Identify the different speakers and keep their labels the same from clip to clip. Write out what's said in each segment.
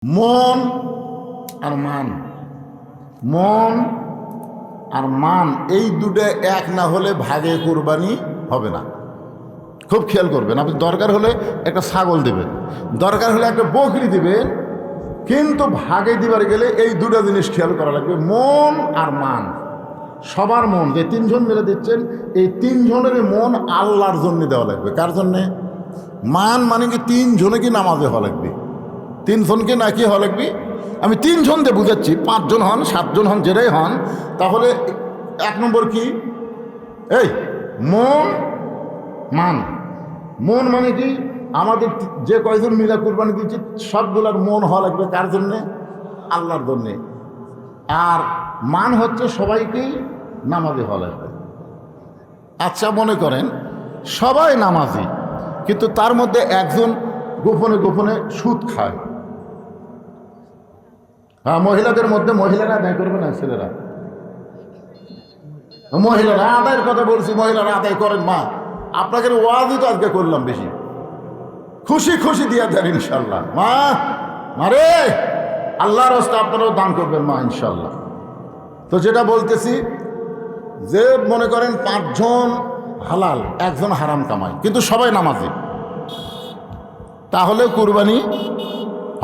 Speaker 1: মন আর মান, মন আর মান এই দুটো এক না হলে ভাগে কুরবানি হবে না। খুব খেয়াল করবেন, আপনি দরকার হলে একটা ছাগল দেবেন, দরকার হলে একটা বকরি দিবেন, কিন্তু ভাগে দিবার গেলে এই দুটো জিনিস খেয়াল করা লাগবে, মন আর মান। সবার মন যে তিনজন মিলে দিচ্ছেন, এই তিনজনের মন আল্লাহর জন্য দেওয়া লাগবে। কার জন্যে? মান মানে কি তিনজনে কি নামাজে হওয়া লাগবে, তিনজনকে নাকি হওয়া লাগবে। আমি তিনজন দিয়ে বুঝাচ্ছি, 5 জন হন 7 জন হন যেটাই হন, তাহলে 1 নম্বর কি, এই মন মান। মন মানে কি, আমাদের যে কয়জন মিলা কুরবানি দিচ্ছি সবগুলার মন হওয়া লাগবে কার জন্যে? আল্লাহর জন্যে। আর মান হচ্ছে সবাইকেই নামাজি হওয়া লাগবে। আচ্ছা মনে করেন সবাই নামাজি, কিন্তু তার মধ্যে একজন গোপনে গোপনে সুদ খায়। হ্যাঁ, মহিলাদের মধ্যে মহিলারা আদায় করবে না, ছেলেরা। মহিলারা আদায়ের কথা বলছি, মহিলারা আদায় করেন। মা, আপনাকে ওয়াজই তো আজকে করলাম বেশি, খুশি খুশি দিয়া দেন ইনশাল্লাহ। মা মারে আল্লাহর রাস্তা আপনারাও দান করবেন মা ইনশাল্লাহ। তো যেটা বলতেছি, যে মনে করেন 5 জন হালাল, একজন হারাম কামায়, কিন্তু সবাই নামাজি, তাহলে কুরবানি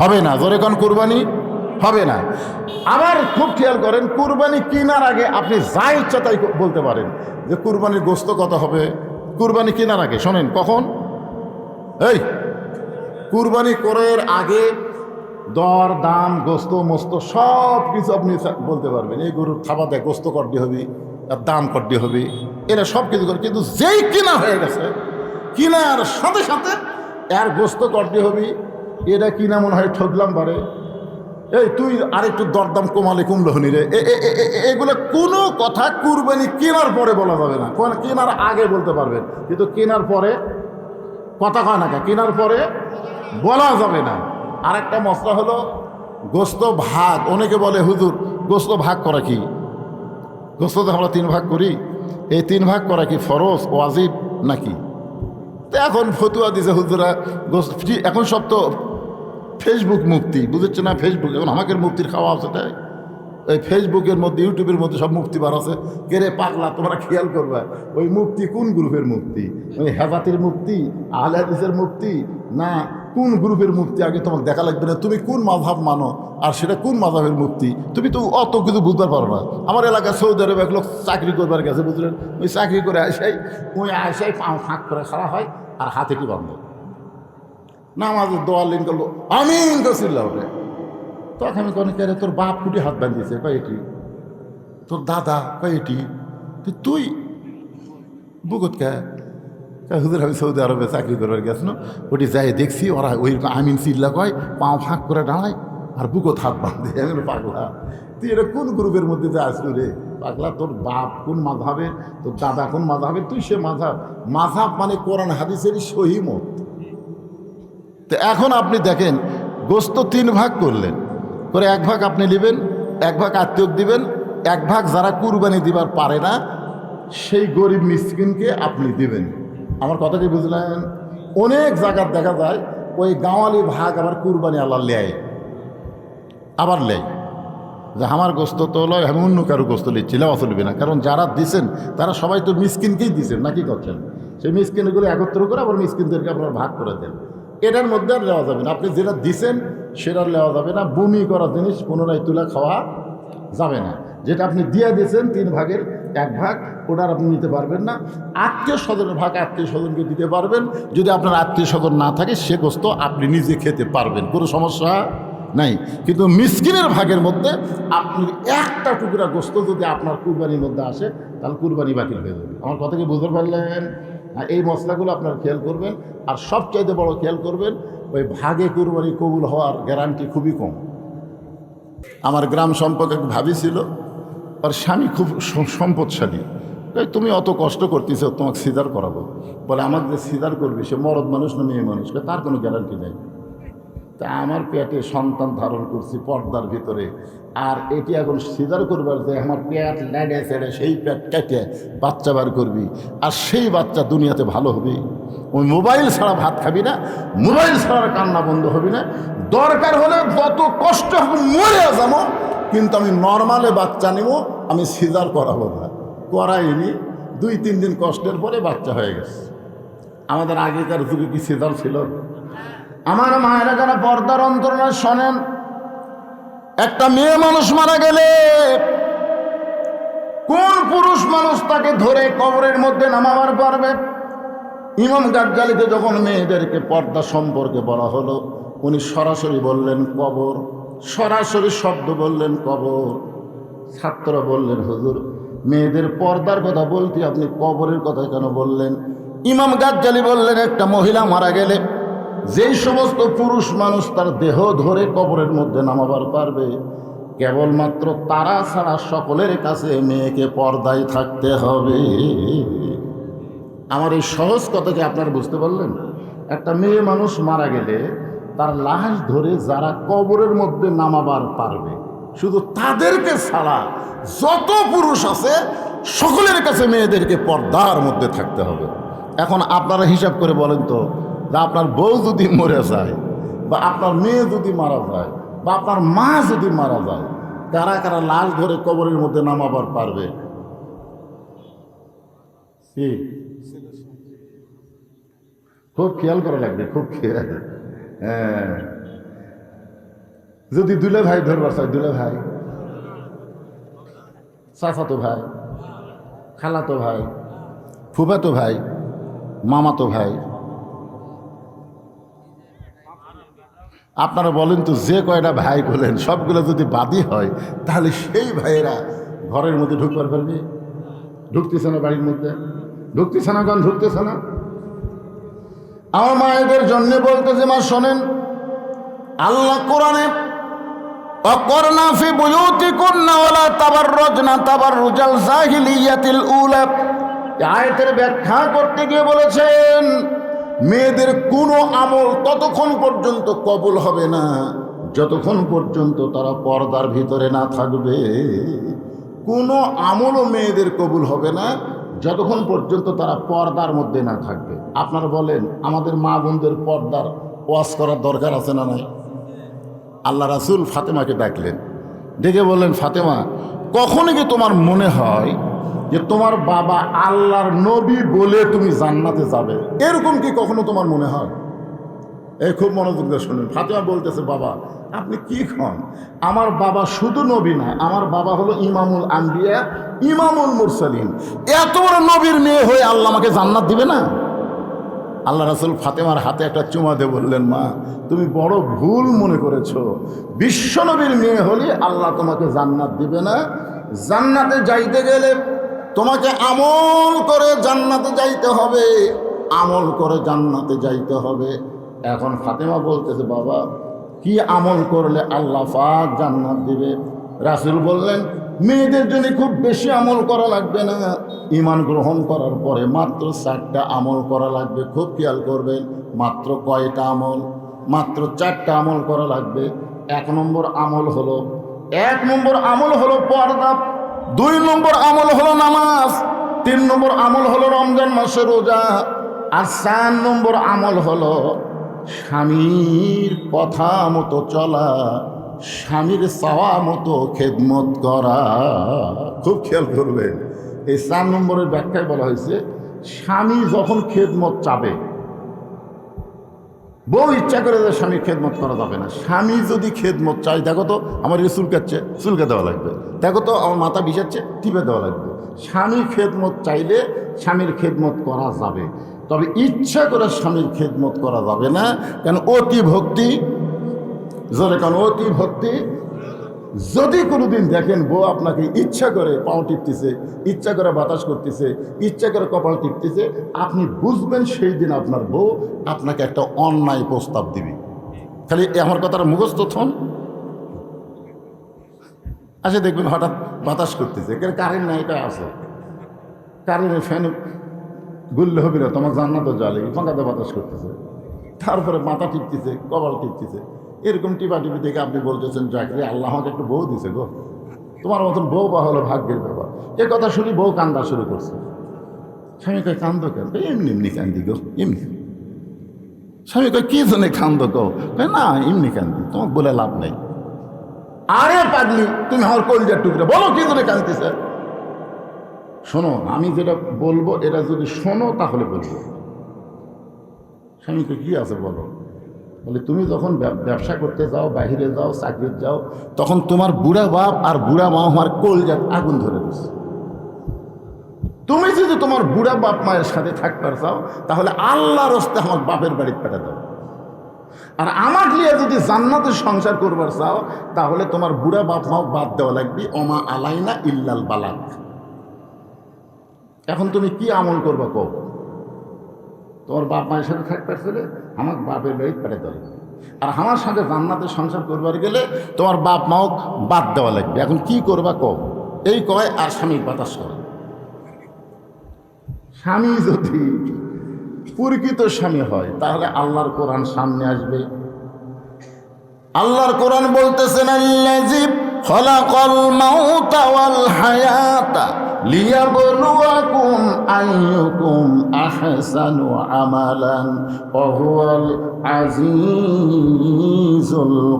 Speaker 1: হবে না। জোরে কোন কুরবানি হবে না। আবার খুব খেয়াল করেন, কুরবানি কেনার আগে আপনি যা ইচ্ছা তাই বলতে পারেন যে কুরবানির গোস্ত কত হবে। কুরবানি কেনার আগে শোনেন, কখন? এই কুরবানি করার আগে দর দাম গোস্ত মস্ত সব কিছু আপনি বলতে পারবেন। এই গরুর খাবার দেয়, গোস্ত কড্ডি হবে, আর দাম কড্ডি হবে, এরা সব কিছু করে। কিন্তু যেই কিনা হয়ে গেছে, কিনার সাথে সাথে এর গোস্ত কড্ডি হবে, এটা কিনা মনে হয় ঠকলাম পারে, এই তুই আরেকটু দরদাম কমালে কমলো হনি রে, এগুলো কোনো কথা কুরবানি কেনার পরে বলা যাবে না। কেনার আগে বলতে পারবেন, কিন্তু কেনার পরে কথা কয় না, কেনার পরে বলা যাবে না। আরেকটা মশলা হলো গোস্ত ভাগ। অনেকে বলে হুজুর গোস্ত ভাগ করা কি? গোস্ত তো আমরা 3 ভাগ করি, এই 3 ভাগ করা কি ফরজ ওয়াজিব নাকি? তো এখন ফতুয়া দিছে হুজুরা গোস্ত, এখন সব তো ফেসবুক মুক্তি, বুঝেছে না? ফেসবুক এখন আমাকে মুক্তির খাওয়া আছে, তাই ওই ফেসবুকের মধ্যে ইউটিউবের মধ্যে সব মুক্তি বার আছে। কেরে পাগলা, তোমরা খেয়াল করবা ওই মুক্তি কোন গ্রুপের মুক্তি, ওই হেফাতির মুক্তি, আহলে হাদিসের মুক্তি, না কোন গ্রুপের মুক্তি আগে তোমাকে দেখা লাগবে না। তুমি কোন মাযহাব মানো আর সেটা কোন মাযহাবের মুক্তি, তুমি তো অত কিছু বুঝতে পারো না। আমার এলাকায় সৌদি আরবে এক লোক চাকরি করবার গেছে, বুঝলেন? ওই চাকরি করে আসাই পাও ফাঁক করে খাড়া হয় আর হাতে কি বাঁধে, নামাজের দোয়া লিন করলো, আমিন করছিল ওটা। তখন আমি কনে, কে তোর বাপ কুটি হাত বাঁধিয়েছে? কয়েটি তোর দাদা, কয়েটি তুই বুকত কে? হুজুর আমি সৌদি আরবে চাকরি করবার গেছিল, ওটি যাই দেখছি ওরা ওই আমিন চিল্লা কয়, পাও ফাঁক করে দাঁড়ায় আর বুকত হাত বাঁধে। আমি পাগলা, তুই এটা কোন গ্রুপের মধ্যে যা আসলো রে পাগলা? তোর বাপ কোন মাযহাবের, তোর দাদা কোন মাযহাবের, তুই সে মাযহাব। মাযহাব মানে কোরআন হাদিসেরই সহি মত। তো এখন আপনি দেখেন, গোস্ত 3 ভাগ করলেন, করে 1 ভাগ আপনি নেবেন, 1 ভাগ আত্মীয় দিবেন, 1 ভাগ যারা কুরবানি দিবার পারে না সেই গরিব মিসকিনকে আপনি দিবেন। আমার কথা কি বুঝলেন? অনেক জায়গায় দেখা যায় ওই গাঁওয়ালি ভাগ আবার কুরবানি আল্লাহ লেয়, আবার লেয় যে আমার গোস্ত তো লয়, আমি অন্য কারো গোস্ত লিচ্ছি, লেওয়া চলবে না। কারণ যারা দিছেন তারা সবাই তো মিসকিনকেই দিছেন, নাকি করছেন? সেই মিসকিনগুলো একত্র করে আবার মিসকিনদেরকে আপনার ভাগ করে দেন। এটার মধ্যে আর নেওয়া যাবে না। আপনি যেটা দিছেন সেটা নেওয়া যাবে না। বমি করা জিনিস পুনরায় তুলে খাওয়া যাবে না। যেটা আপনি দিয়ে দিয়েছেন 3 ভাগের 1 ভাগ, ওটার আপনি নিতে পারবেন না। আত্মীয় স্বজনের ভাগ আত্মীয় স্বজনকে দিতে পারবেন। যদি আপনার আত্মীয় স্বজন না থাকে সে গোস্ত আপনি নিজে খেতে পারবেন, কোনো সমস্যা নাই। কিন্তু মিসকিনের ভাগের মধ্যে আপনি একটা টুকরা গোস্ত যদি আপনার কুরবানির মধ্যে আসে তাহলে কুরবানি বাতিল হয়ে যাবে। আমার কথা কি বুঝতে পারলেন? এই মশলাগুলো আপনারা খেয়াল করবেন। আর সবচাইতে বড় খেয়াল করবেন, ওই ভাগে কুরবানি কবুল হওয়ার গ্যারান্টি খুবই কম। আমার গ্রাম সম্পর্কে এক ভাবি ছিল, আর স্বামী খুব সম্পদশালী। তুমি অত কষ্ট করতেছ, তোমাকে সিজার করাবো। বলে আমাকে যে সিজার করবি সে মরদ মানুষ না মেয়ে মানুষ, তার কোনো গ্যারান্টি নেই। তা আমার পেটে সন্তান ধারণ করছি পর্দার ভিতরে, আর এটি এখন সিজার করবার যে আমার পেট লাইডে ছেড়ে সেই পেট কেটে বাচ্চা বার করবি, আর সেই বাচ্চা দুনিয়াতে ভালো হবে। ওই মোবাইল ছাড়া ভাত খাবি না, মোবাইল ছাড়া কান্না বন্ধ হবি না, দরকার হলে যত কষ্ট হবে মরে যাবো, কিন্তু আমি নর্মালে বাচ্চা নেব, আমি সিজার করাবো না। করাইনি, 2-3 দিন কষ্টের পরে বাচ্চা হয়ে গেছে। আমাদের আগেকার যুগে কি সিজার ছিল? আমার মায়েরা যারা পর্দার অন্তরালে শোনেন, একটা মেয়ে মানুষ মারা গেলে কোন পুরুষ মানুষ তাকে ধরে কবরের মধ্যে নামাবার পারবে? ইমাম গাজ্জালিকে যখন মেয়েদেরকে পর্দা সম্পর্কে বলা হলো, উনি সরাসরি বললেন কবর, সরাসরি শব্দ বললেন কবর। ছাত্ররা বললেন হুজুর, মেয়েদের পর্দার কথা বলতে আপনি কবরের কথা কেন বললেন? ইমাম গাজ্জালি বললেন, একটা মহিলা মারা গেলে যেই সমস্ত পুরুষ মানুষ তার দেহ ধরে কবরের মধ্যে নামাবার পারবে, কেবলমাত্র তারা ছাড়া সকলের কাছে মেয়েকে পর্দায় থাকতে হবে। আমার এই সহজ কথাকে আপনারা বুঝতে পারলেন? একটা মেয়ে মানুষ মারা গেলে তার লাশ ধরে যারা কবরের মধ্যে নামাবার পারবে, শুধু তাদেরকে ছাড়া যত পুরুষ আছে সকলের কাছে মেয়েদেরকে পর্দার মধ্যে থাকতে হবে। এখন আপনারা হিসাব করে বলেন তো, যে আপনার বউ যদি মরে যায়, বা আপনার মেয়ে যদি মারা যায়, বা আপনার মা যদি মারা যায়, কারা কারা লাশ ধরে কবরের মধ্যে নামাবার পারবে? কি খুব খেয়াল করা লাগবে, খুব খেয়াল। হ্যাঁ, যদি দুলে ভাই ধরবার চাই, দুলে ভাই, চাচাতো ভাই, খালাতো ভাই, ফুফাতো ভাই, মামাতো ভাই, আপনারা বলেন তো, যে কয়টা ভাই বলেন সবগুলো যদি বাদী হয়, তাহলে সেই ভাইয়েরা ঘরের মধ্যে ঢুকবার পারবে? ঢুকতেছে না, বাড়ির মধ্যে ঢুকতেছে না, কারণ ঢুকতেছে না। আমার মায়েদের জন্য বলতেছে, মা শোনেন, আল্লাহ কোরআনে অকরনা ফি বুয়ুতিকুন্না ওয়ালা তাবাররুজনা তাবাররুজাল জাহিলিয়াতিল উলা, আয়াতের ব্যাখ্যা করতে গিয়ে বলেছেন, মেয়েদের কোনো আমল ততক্ষণ পর্যন্ত কবুল হবে না যতক্ষণ পর্যন্ত তারা পর্দার ভিতরে না থাকবে। কোনো আমলও মেয়েদের কবুল হবে না যতক্ষণ পর্যন্ত তারা পর্দার মধ্যে না থাকবে। আপনারা বলেন, আমাদের মা বোনদের পর্দার ওয়াজ করার দরকার আছে না নাই? আল্লাহ রাসূল ফাতেমাকে ডাকলেন, ডেকে বললেন, ফাতেমা, কখনো কি তোমার মনে হয় যে তোমার বাবা আল্লাহর নবী বলে তুমি জান্নাতে যাবে? এরকম কি কখনো তোমার মনে হয়? এই খুব মনোযোগ দিয়ে শুনুন। ফাতেমা বলতেছে, বাবা আপনি কি খান? আমার বাবা শুধু নবী না, আমার বাবা হলো ইমামুল আম্বিয়া, ইমামুল মুরসালিন। এত বড় নবীর মেয়ে হয়ে আল্লাহ আমাকে জান্নাত দিবে না? আল্লাহ রাসূল ফাতেমার হাতে একটা চুমা দিয়ে বললেন, মা তুমি বড় ভুল মনে করেছো। বিশ্বনবীর মেয়ে হলে আল্লাহ তোমাকে জান্নাত দিবে না। জান্নাতে যাইতে গেলে তোমাকে আমল করে জান্নাতে যাইতে হবে, আমল করে জান্নাতে যাইতে হবে। এখন ফাতেমা বলতেছে, বাবা কি আমল করলে আল্লাহ পাক জান্নাত দিবে? রাসূল বললেন, মেয়েদের জন্য খুব বেশি আমল করা লাগবে না, ঈমান গ্রহণ করার পরে মাত্র 4টা আমল করা লাগবে। খুব খেয়াল করবেন, মাত্র কয়টা আমল? মাত্র 4টা আমল করা লাগবে। 1 নম্বর আমল হলো পর্দা, 2 নম্বর আমল হলো নামাজ, 3 নম্বর আমল হলো রমজান মাসে রোজা, আর 4 নম্বর আমল হলো স্বামীর কথা মতো চলা, স্বামীর চাওয়া মতো খেদমত করা। খুব খেয়াল করবেন, এই 4 নম্বরের ব্যাখ্যায় বলা হয়েছে, স্বামী যখন খেদমত চাবে, বউ ইচ্ছা করে যে স্বামীর খেদমত করা যাবে না। স্বামী যদি খেদমত চাই, দেখো তো আমার এই চুলকাচ্ছে, চুলকে দেওয়া লাগবে, দেখো তো আমার মাথা বিষাচ্ছে, টিপে দেওয়া লাগবে। স্বামী খেদমত চাইলে স্বামীর খেদমত করা যাবে, তবে ইচ্ছা করে স্বামীর খেদমত করা যাবে না। কেন? অতি ভক্তি, জোরে কেন? অতি ভক্তি। যদি কোনোদিন দেখেন বউ আপনাকে ইচ্ছা করে পাও টিপতেছে, ইচ্ছা করে বাতাস করতেছে, ইচ্ছা করে কপাল টিপতেছে, আপনি বুঝবেন সেই দিন আপনার বউ আপনাকে একটা অন্যায় প্রস্তাব দিবে। খালি আমার কথাটা মুখস্থ থন। আচ্ছা দেখবেন হঠাৎ বাতাস করতেছে, কারেন্ট নাই, এটা আছে, কারেন্টের ফ্যান গুললে হবে না, তোমার জান্নাতও জ্বালে, ফাঁকাতে বাতাস করতেছে, তারপরে মাথা টিপতেছে, কপাল টিপতেছে, এরকম টিপি থেকে আপনি বলতেছেন চাকরি আল্লাহ আমাকে একটু বউ দিছে গো, তোমার মতন বউ বা হলো ভাগ্যের ব্যাপার। এ কথা শুনি বউ কান্দা শুরু করছে। স্বামী কয় কান্দ কেন? এমনি এমনি কান্দি গো, এমনি। স্বামী কয় কি জন্য কান্দ গো? না এমনি কান্দি, তোমাকে বলে লাভ নেই। আরে পাগলি, তুমি আমার কলজার টুকরা, বলো কি জন্য কান্দিছে? শোনো, আমি যেটা বলবো এটা যদি শোনো তাহলে বলবো। স্বামীকে কি আছে বলো? বলে তুমি যখন ব্যবসা করতে যাও, বাহিরে যাও, চাকরি যাও, তখন তোমার বুড়া বাপ আর বুড়া মা আমার কলজাত আগুন ধরে দিচ্ছে। তুমি যদি তোমার বুড়া বাপ মায়ের সাথে থাকতে চাও তাহলে আল্লাহর রাস্তায় আমার বাপের বাড়িতে পাঠা দাও। আর আমার লিয়ে যদি জান্নাতের সংসার করবার চাও তাহলে তোমার বুড়া বাপ মাও বাদ দেওয়া লাগবে। ওমা আলাইনা ইল্লাল বালাগ। এখন তুমি কি আমল করবা কও? তোমার বাপ মায়ের সাথে থাকতে ছেলে আমার বাপের বাড়িতে পাঠা দেওয়া লাগবে। আর আমার সাথে জান্নাতের সংসার করবার গেলে তোমার বাপ মাও বাদ দেওয়া লাগবে। এখন কি করবা কও? এই কয় আর স্বামী বাতাস করে। স্বামী যদি প্রকৃত স্বামী হয় তাহলে আল্লাহর কোরআন সামনে আসবে। আল্লাহর কোরআন বলতেছেন আল্লাযী খালাকাল মাউতা ওয়াল হায়াতা লিয়াবলুয়াকুম আইয়ুকুম আহসানু আমালান ওয়া হুয়াল আজিজুল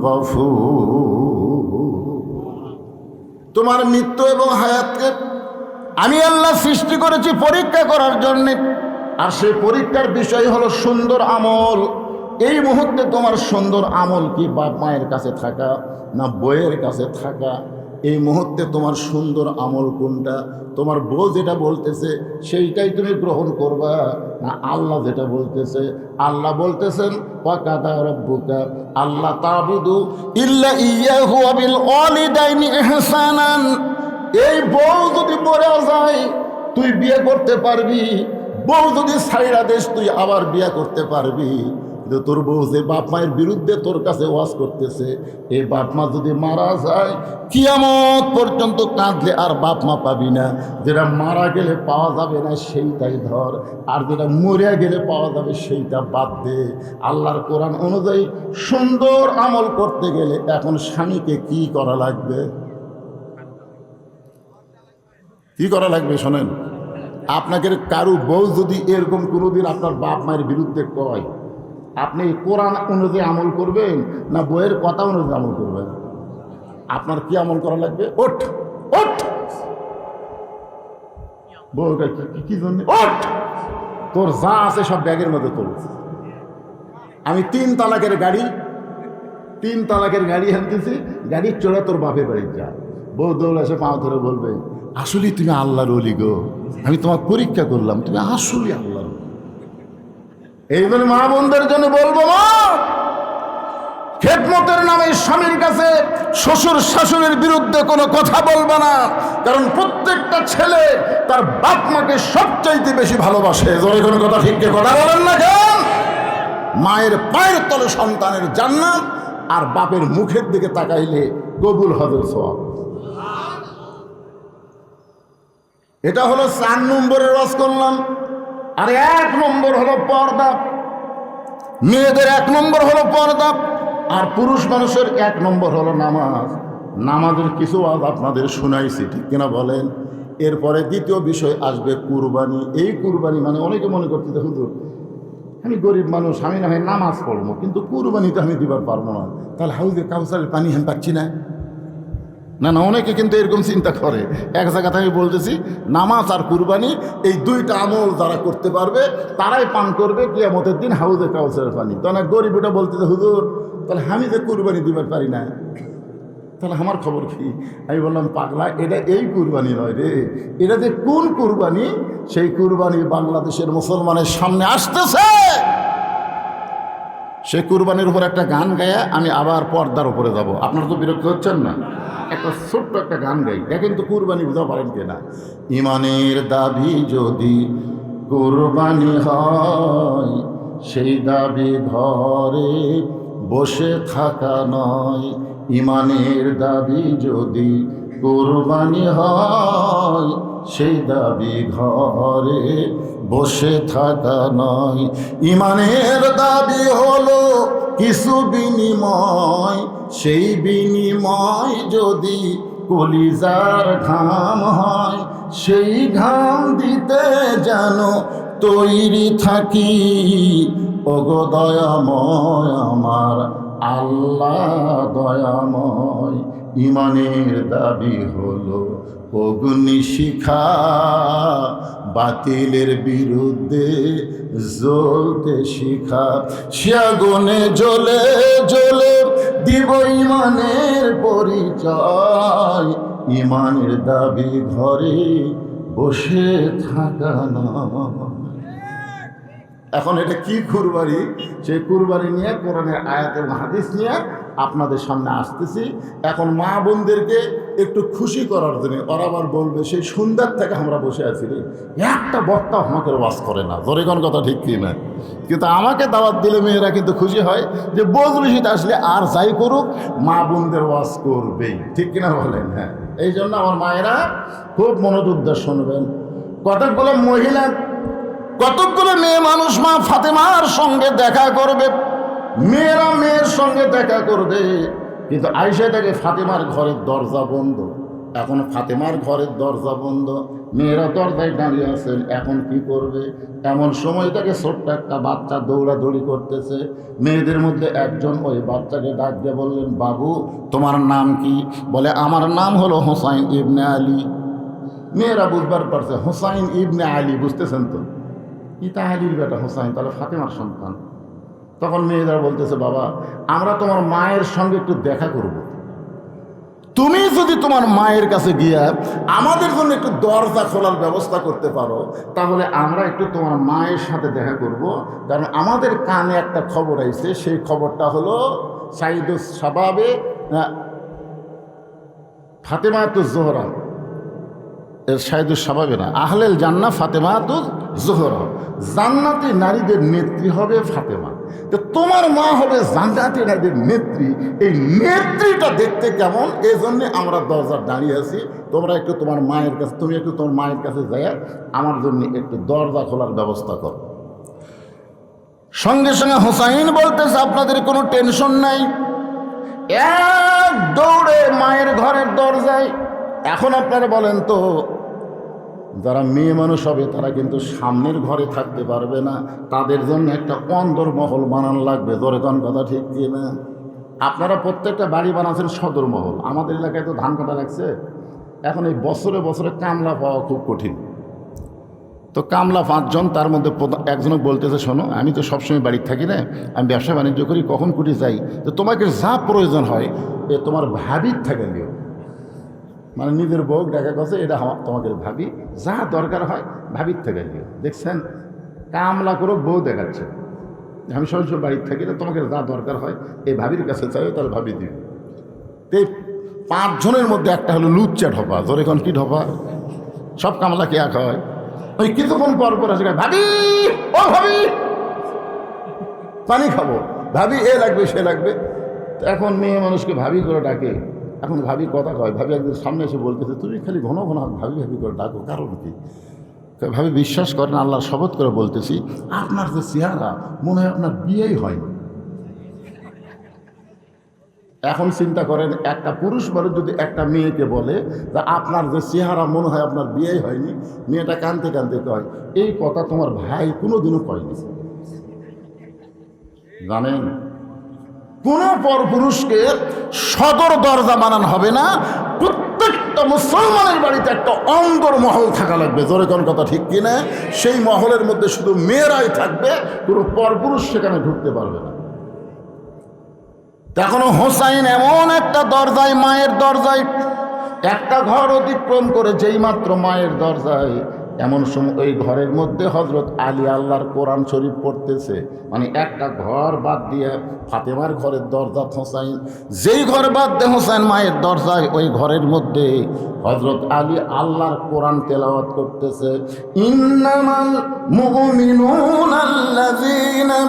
Speaker 1: গফুর। তোমার মৃত্যু এবং হায়াতকে আমি আল্লাহ সৃষ্টি করেছি পরীক্ষা করার জন্যে। আর সেই পরীক্ষার বিষয় হলো সুন্দর আমল। এই মুহূর্তে তোমার সুন্দর আমল কি বাপ মায়ের কাছে থাকা না বইয়ের কাছে থাকা? এই মুহূর্তে তোমার সুন্দর আমল কোনটা? তোমার বউ যেটা বলতেছে সেইটাই তুমি গ্রহণ করবা না আল্লাহ যেটা বলতেছে? আল্লাহ বলতেছেন ওয়াকাদা রাব্বুকা আল্লা তা'বুদু ইল্লা ইয়্যাহু ওয়া বিল ওয়ালিদাইনি ইহসানান। এই বউ যদি মরে যায় তুই বিয়ে করতে পারবি, বউ যদি ছাইড়া দেশ তুই আবার বিয়ে করতে পারবি। কিন্তু তোর বউ যে বাপ মায়ের বিরুদ্ধে তোর কাছে ওয়াজ করতেছে, এই বাপ মা যদি মারা যায় কিয়ামত পর্যন্ত কাঁদলে আর বাপ মা পাবি না। যেটা মারা গেলে পাওয়া যাবে না সেইটাই ধর, আর যেটা মরে গেলে পাওয়া যাবে সেইটা বাদ দে। আল্লাহর কোরআন অনুযায়ী সুন্দর আমল করতে গেলে এখন স্বামীকে কি করা লাগবে? কি করা লাগবে শোনেন। আপনাকে কারু বউ যদি এরকম কোনোদিন আপনার বাপ মায়ের বিরুদ্ধে কয়, আপনি কোরআন অনুযায়ী আমল করবেন না বইয়ের কথা অনুযায়ী আমল করবেন? আপনার কি আমল করা লাগবে? ওঠ ওঠ, বউটা কি জন্য ওঠ, তোর যা আছে সব ব্যাগের মধ্যে তোল। আমি 3 তালাকের গাড়ি আনতেছি, গাড়ির চড়া তোর বাপের বাড়ি যা। বউ দৌড় এসে পা ধরে বলবে আসলেই তুমি আল্লাহর ওলি গো, আমি তোমার পরীক্ষা করলাম, তুমি আসলেই আল্লাহর। এইবার মা বোনদের জন্য বলবো, মা খেদমতের নামে স্বামীর কাছে শ্বশুর শাশুড়ির বিরুদ্ধে কোনো কথা বলবে না। কারণ প্রত্যেকটা ছেলে তার বাপ মাকে সবচাইতে বেশি ভালোবাসে। যদি কোনো কথা ঠিককে কথা বলেন না কেন? মায়ের পায়ের তলে সন্তানের জান্নাত, আর বাপের মুখের দিকে তাকাইলে কবুল হজের সওয়াব। এটা হলো 4 নম্বরের ওয়াজ করলাম। আর 1 নম্বর হলো পর্দা। মেয়েদের 1 নম্বর হলো পর্দা, আর পুরুষ মানুষের 1 নম্বর হলো নামাজ। নামাজের কিছু ওয়াজ আপনাদের শোনাইছি, ঠিক কিনা বলেন? এরপরে দ্বিতীয় বিষয় আসবে কুরবানি। এই কুরবানি মানে অনেকে মনে করতে হুজুর আমি গরিব মানুষ, আমি না হয় নামাজ পড়বো কিন্তু কুরবানি তো আমি দিবার পারবো না, তাহলে হাউজে কাউসারের পানি আমি পাচ্ছি না। না না, অনেকে কিন্তু এরকম চিন্তা করে। এক জায়গাতে আমি বলতেছি নামাজ আর কুরবানি এই 2টা আমল যারা করতে পারবে তারাই পান করবে কিয়ামতের দিন হাউজে কাউসারের পানি। তখন গরিব ওটা বলতেছে হুজুর তাহলে আমি যে কুরবানি দিবার পারি না, তাহলে আমার খবর কি? আমি বললাম পাগলা, এটা এই কুরবানি নয় রে, এটা যে কোন কুরবানি, সেই কুরবানি বাংলাদেশের মুসলমানের সামনে আসতেছে। সে কুরবানির উপর একটা গান গায়া আমি আবার পর্দার উপরে যাব। আপনারা তো বিরক্ত হচ্ছেন না? একটা ছোট্ট একটা গান গাই, দেখেন তো কুরবানি বুঝা পারেন কিনা। ইমানের দাবি যদি কুরবানি হয়, সেই দাবি ঘরে বসে থাকা নয়। ইমানের দাবি যদি কুরবানি হয়, সেই দাবি ঘরে বসে থাকা নয়। ইমানের দাবি হলো কিছু বিনিময়, সেই বিনিময় যদি কলিজার ঘাম হয়, সেই ঘাম দিতে যেন তৈরি থাকি। ওগো দয়াময় আমার আল্লাহ দয়াময়, ইমানের দাবি হলো অগ্নিশিখা, বাতিলের বিরুদ্ধে জ্বলতে শিখা। সে আগুনে জ্বলে জ্বলে দিব ইমানের পরিচয়, ইমানের দাবি ঘরে বসে থাকা না। এখন এটা কি কুরবানি, সেই কুরবানি নিয়ে কোরআনের আয়াত এবং হাদিস নিয়ে আপনাদের সামনে আসতেছি। এখন মা বোনদেরকে একটু খুশি করার জন্য ওরা আবার বলবে সেই সন্ধ্যার থেকে আমরা বসে আছি রে, একটা বক্তা আমাকে ওয়াজ করে না, ধরে কোন কথা ঠিক কি না। কিন্তু আমাকে দাওয়াত দিলে মেয়েরা কিন্তু খুশি হয় যে বজরিশিতে আসলে আর যাই করুক মা বোনদের ওয়াজ করবেই, ঠিক কিনা বলেন? হ্যাঁ, এই জন্য আমার মায়েরা খুব মনোযোগ দিয়ে শুনবেন। কতকগুলো মহিলা, কতকগুলো মেয়ে মানুষ মা ফাতেমার সঙ্গে দেখা করবে, মেয়েরা মেয়ের সঙ্গে দেখা করবে, কিন্তু আয়েশা থেকে ফাতেমার ঘরের দরজা বন্ধ। এখন ফাতেমার ঘরের দরজা বন্ধ, মেয়েরা দরজায় দাঁড়িয়ে আছেন, এখন কি করবে? এমন সময় থেকে ছোট্ট একটা বাচ্চা দৌড়াদৌড়ি করতেছে। মেয়েদের মধ্যে একজন ওই বাচ্চাকে ডাক দিয়ে বললেন, বাবু তোমার নাম কি? বলে আমার নাম হলো হোসাইন ইবনে আলী। মেয়েরা বুঝবার পারছে হোসাইন ইবনে আলী, বুঝতেছেন তো? ইতা আলীর বেটা হোসাইন, তাহলে ফাতেমার সন্তান। তখন মেয়েরা বলতেছে, বাবা আমরা তোমার মায়ের সঙ্গে একটু দেখা করব, তুমি যদি তোমার মায়ের কাছে গিয়া আমাদের জন্য একটু দরজা খোলার ব্যবস্থা করতে পারো, তাহলে আমরা একটু তোমার মায়ের সাথে দেখা করব। কারণ আমাদের কানে একটা খবর আইছে, সেই খবরটা হলো সাইদুস শাবাবে ফাতেমাতুজ জোহরা, সাইদুস শাবাবে না, আহলেল জান্নাহ ফাতেমাতুজ জোহরা, জান্নাতি নারীদের নেত্রী হবে ফাতেমা। তো তোমার মা হবে জান্নাতি নারীদের নেত্রী, এই নেত্রীটা দেখতে কেমন, এই জন্যে আমরা দরজা দাঁড়িয়ে আছি। তোমরা একটু তোমার মায়ের কাছে, তুমি একটু তোমার মায়ের কাছে যাই আমার জন্য একটু দরজা খোলার ব্যবস্থা করো। সঙ্গে সঙ্গে হোসাইন বলতেছে, আপনাদের কোনো টেনশন নাই। এক দৌড়ে মায়ের ঘরের দরজায়। এখন আপনারা বলেন তো, যারা মেয়ে মানুষ হবে তারা কিন্তু সামনের ঘরে থাকতে পারবে না, তাদের জন্য একটা অন্দরমহল বানানো লাগবে, জোরে কোন কথা ঠিক কি না? আপনারা প্রত্যেকটা বাড়ি বানাচ্ছেন সদরমহল, আমাদের এলাকায় তো ধান কাটা লাগছে, এখন এই বছরে বছরে কামলা পাওয়া খুব কঠিন। তো কামলা 5 জন, তার মধ্যে একজনক বলতেছে, শোনো আমি তো সবসময় বাড়িতে থাকি না, আমি ব্যবসা বাণিজ্য করি, কখন কুটি যাই, তো তোমাকে যা প্রয়োজন হয় এ তোমার ভাবির থাকে দিও, মানে নিজের বউ দেখা গেছে, এটা তোমাকে ভাবি, যা দরকার হয় ভাবির থেকে দিও। দেখছেন, কামলা করে বউ দেখাচ্ছে, আমি সবসময় বাড়িতে থাকি না, তোমাকে যা দরকার হয় এই ভাবির কাছে চাইও, তাহলে ভাবি দিও। এই 5 জনের মধ্যে একটা হলো লুচ্চা ঢপা, তোর এখন কি ঢপা, সব কামলা কে এক হয়, ওই কিছুক্ষণ পর পর আসে, ভাবি ও ভাবি পানি খাবো, ভাবি এ লাগবে সে লাগবে। তো এখন মেয়ে মানুষকে ভাবি করে ডাকে, এখন ভাবি কথা কয়, ভাবি একদিন সামনে এসে বলতেছে, তুমি খালি ঘন ঘন ভাবি ভাবি করে ডাকো, কারণ কি? ভাবি বিশ্বাস করেন, আল্লাহর শপথ করে বলতেছি, আপনার যে চেহারা মনে হয় আপনার বিয়েই হয়নি। এখন চিন্তা করেন, একটা পুরুষ মানুষ যদি একটা মেয়েকে বলে যে আপনার যে চেহারা মনে হয় আপনার বিয়েই হয়নি, মেয়েটা কাঁদতে কাঁদতে কয়, এই কথা তোমার ভাই কোনোদিনও কয়নি। জানেন, কোনো পরপুরুষকে সদর দরজা বানানো হবে না, প্রত্যেকটা মুসলমানের বাড়িতে একটা অন্দর মহল থাকা লাগবে, জোরে কোন কথা ঠিক কিনা? সেই মহলের মধ্যে শুধু মেয়েরাই থাকবে, কোনো পরপুরুষ সেখানে ঢুকতে পারবে না। এখনো হোসাইন এমন একটা দরজায়, মায়ের দরজায়, একটা ঘর অতিক্রম করে যেই মাত্র মায়ের দরজায়, এমন সময় ওই ঘরের মধ্যে হজরত আলী আল্লাহর কোরআন শরীফ পড়তেছে, মানে একটা ঘর বাদ দিয়ে ফাতেমার ঘরের দরজা হোসাইন, যেই ঘর বাদ দিয়ে হোসাইন মায়ের দরজায়, ওই ঘরের মধ্যে হজরত আলী আল্লাহর কোরআন তেলাওয়াত করতেছে। ইন্নামাল মুমিনুনা আল্লাযীনা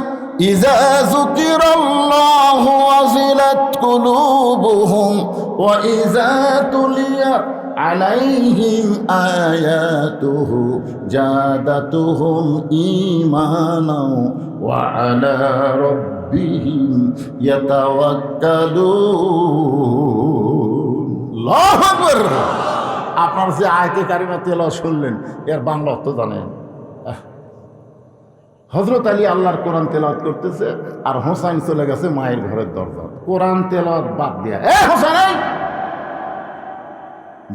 Speaker 1: ইযা যুকিরাল্লাহু ওয়াজিলাত কুলুবুহুম ওয়া ইযা তুলিয়াত আলাইহিম আয়াতুহু জাদাতুহুম ঈমানাও ওয়া আলা রাব্বিহিম ইয়াতাওয়াক্কালুন। আল্লাহু আকবার। আপনার যে আয়াতে কারিমা তেলাওয়াত শুনলেন এর বাংলা অর্থ জানেন? হযরত আলী আল্লাহর কোরআন তেলাওয়াত করতেছে আর হোসাইন চলে গেছে মায়ের ঘরের দরজা। কোরআন তেলাওয়াত বাদ দিয়া হোসেন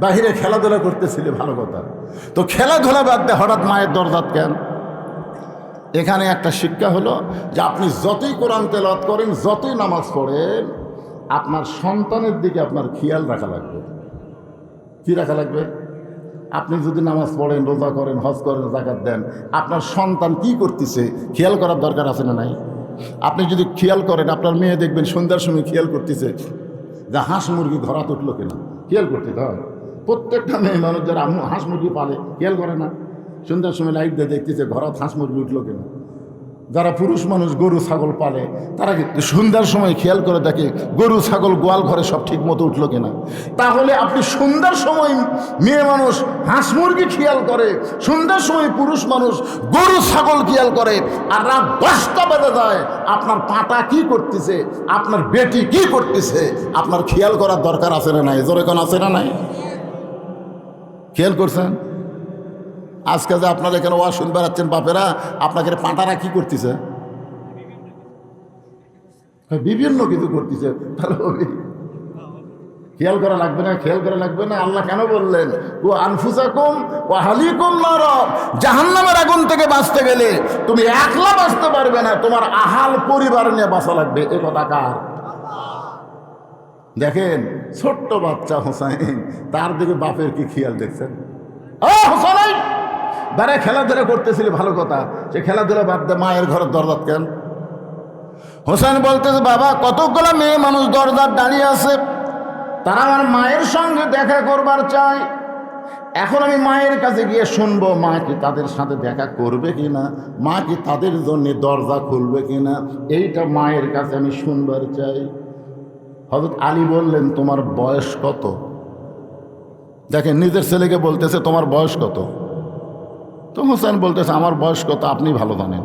Speaker 1: বাহিরে খেলাধুলা করতেছিলে, ভালো কথা, তো খেলাধুলা বাদ দিয়ে হঠাৎ মায়ের দরজাত কেন? এখানে একটা শিক্ষা হলো যে আপনি যতই কোরআন তেলাওয়াত করেন, যতই নামাজ পড়েন, আপনার সন্তানের দিকে আপনার খেয়াল রাখা লাগবে। কি রাখা লাগবে? আপনি যদি নামাজ পড়েন, রোজা করেন, হজ করেন, যাকাত দেন, আপনার সন্তান কি করতেছে খেয়াল করার দরকার আছে না নাই? আপনি যদি খেয়াল করেন, আপনার মেয়ে দেখবেন সন্ধ্যার সময় খেয়াল করতেছে যে হাঁস মুরগি ঘরাত উঠলো কিনা, খেয়াল করতে হয়। প্রত্যেকটা মেয়ে মানুষ যারা হাঁস মুরগি পালে খেয়াল করে না, সন্ধ্যার সময় লাইট দিয়ে দেখতেছে ঘরাত হাঁস মুরগি উঠলো কিনা। যারা পুরুষ মানুষ গরু ছাগল পালে তারা সন্ধ্যার সময় খেয়াল করে দেখে গরু ছাগল গোয়াল ঘরে সব ঠিক মতো উঠলো কিনা। তাহলে আপনি সন্ধ্যার সময় মেয়ে মানুষ হাঁস মুরগি খেয়াল করে, সন্ধ্যার সময় পুরুষ মানুষ গরু ছাগল খেয়াল করে, আর রাত 10টা বেজে যায় আপনার পাটা কি করতেছে, আপনার বেটি কি করতেছে, আপনার খেয়াল করার দরকার আছে না নাই? জোরে কোন আছে না নাই? খেয়াল করছেন? আজকে যে আপনারা এখানে ওয়াজ শুনতে বেড়াচ্ছেন, বাপেরা আপনাকে পাঁটারা কি করতেছে? বিভিন্ন কিছু করতেছে। তাহলে খেয়াল করা লাগবে না? খেয়াল করা লাগবে না? আল্লাহ কেন বললেন ও আনফুসাকুম ওয়া আহলিকুম নার, জাহান্নামের আগুন থেকে বাঁচতে গেলে তুমি একলা বাঁচতে পারবে না, তোমার আহাল পরিবার নিয়ে বাঁচা লাগবে। এ কথা কার? দেখেন ছোট্ট বাচ্চা হোসাইন, তার দিকে বাপের কি খেয়াল দেখছেন? হোসাইন দাঁড়ায় খেলাধুলা করতেছিল, ভালো কথা, সে খেলাধুলা বাদ দিয়ে মায়ের ঘরের দরজাত কেন? হোসেন বলতেছে বাবা কতগুলো মেয়ে মানুষ দরজার দাঁড়িয়ে আছে, তারা আমার মায়ের সঙ্গে দেখা করবার চাই। এখন আমি মায়ের কাছে গিয়ে শুনবো মা কি তাদের সাথে দেখা করবে কিনা, মা কি তাদের জন্য দরজা খুলবে কিনা, এইটা মায়ের কাছে আমি শুনবার চাই। হযরত আলী বললেন তোমার বয়স কত? দেখেন নিজের ছেলেকে বলতেছে তোমার বয়স কত? তো হোসেন বলতেছে আমার বয়স কত আপনি ভালো জানেন।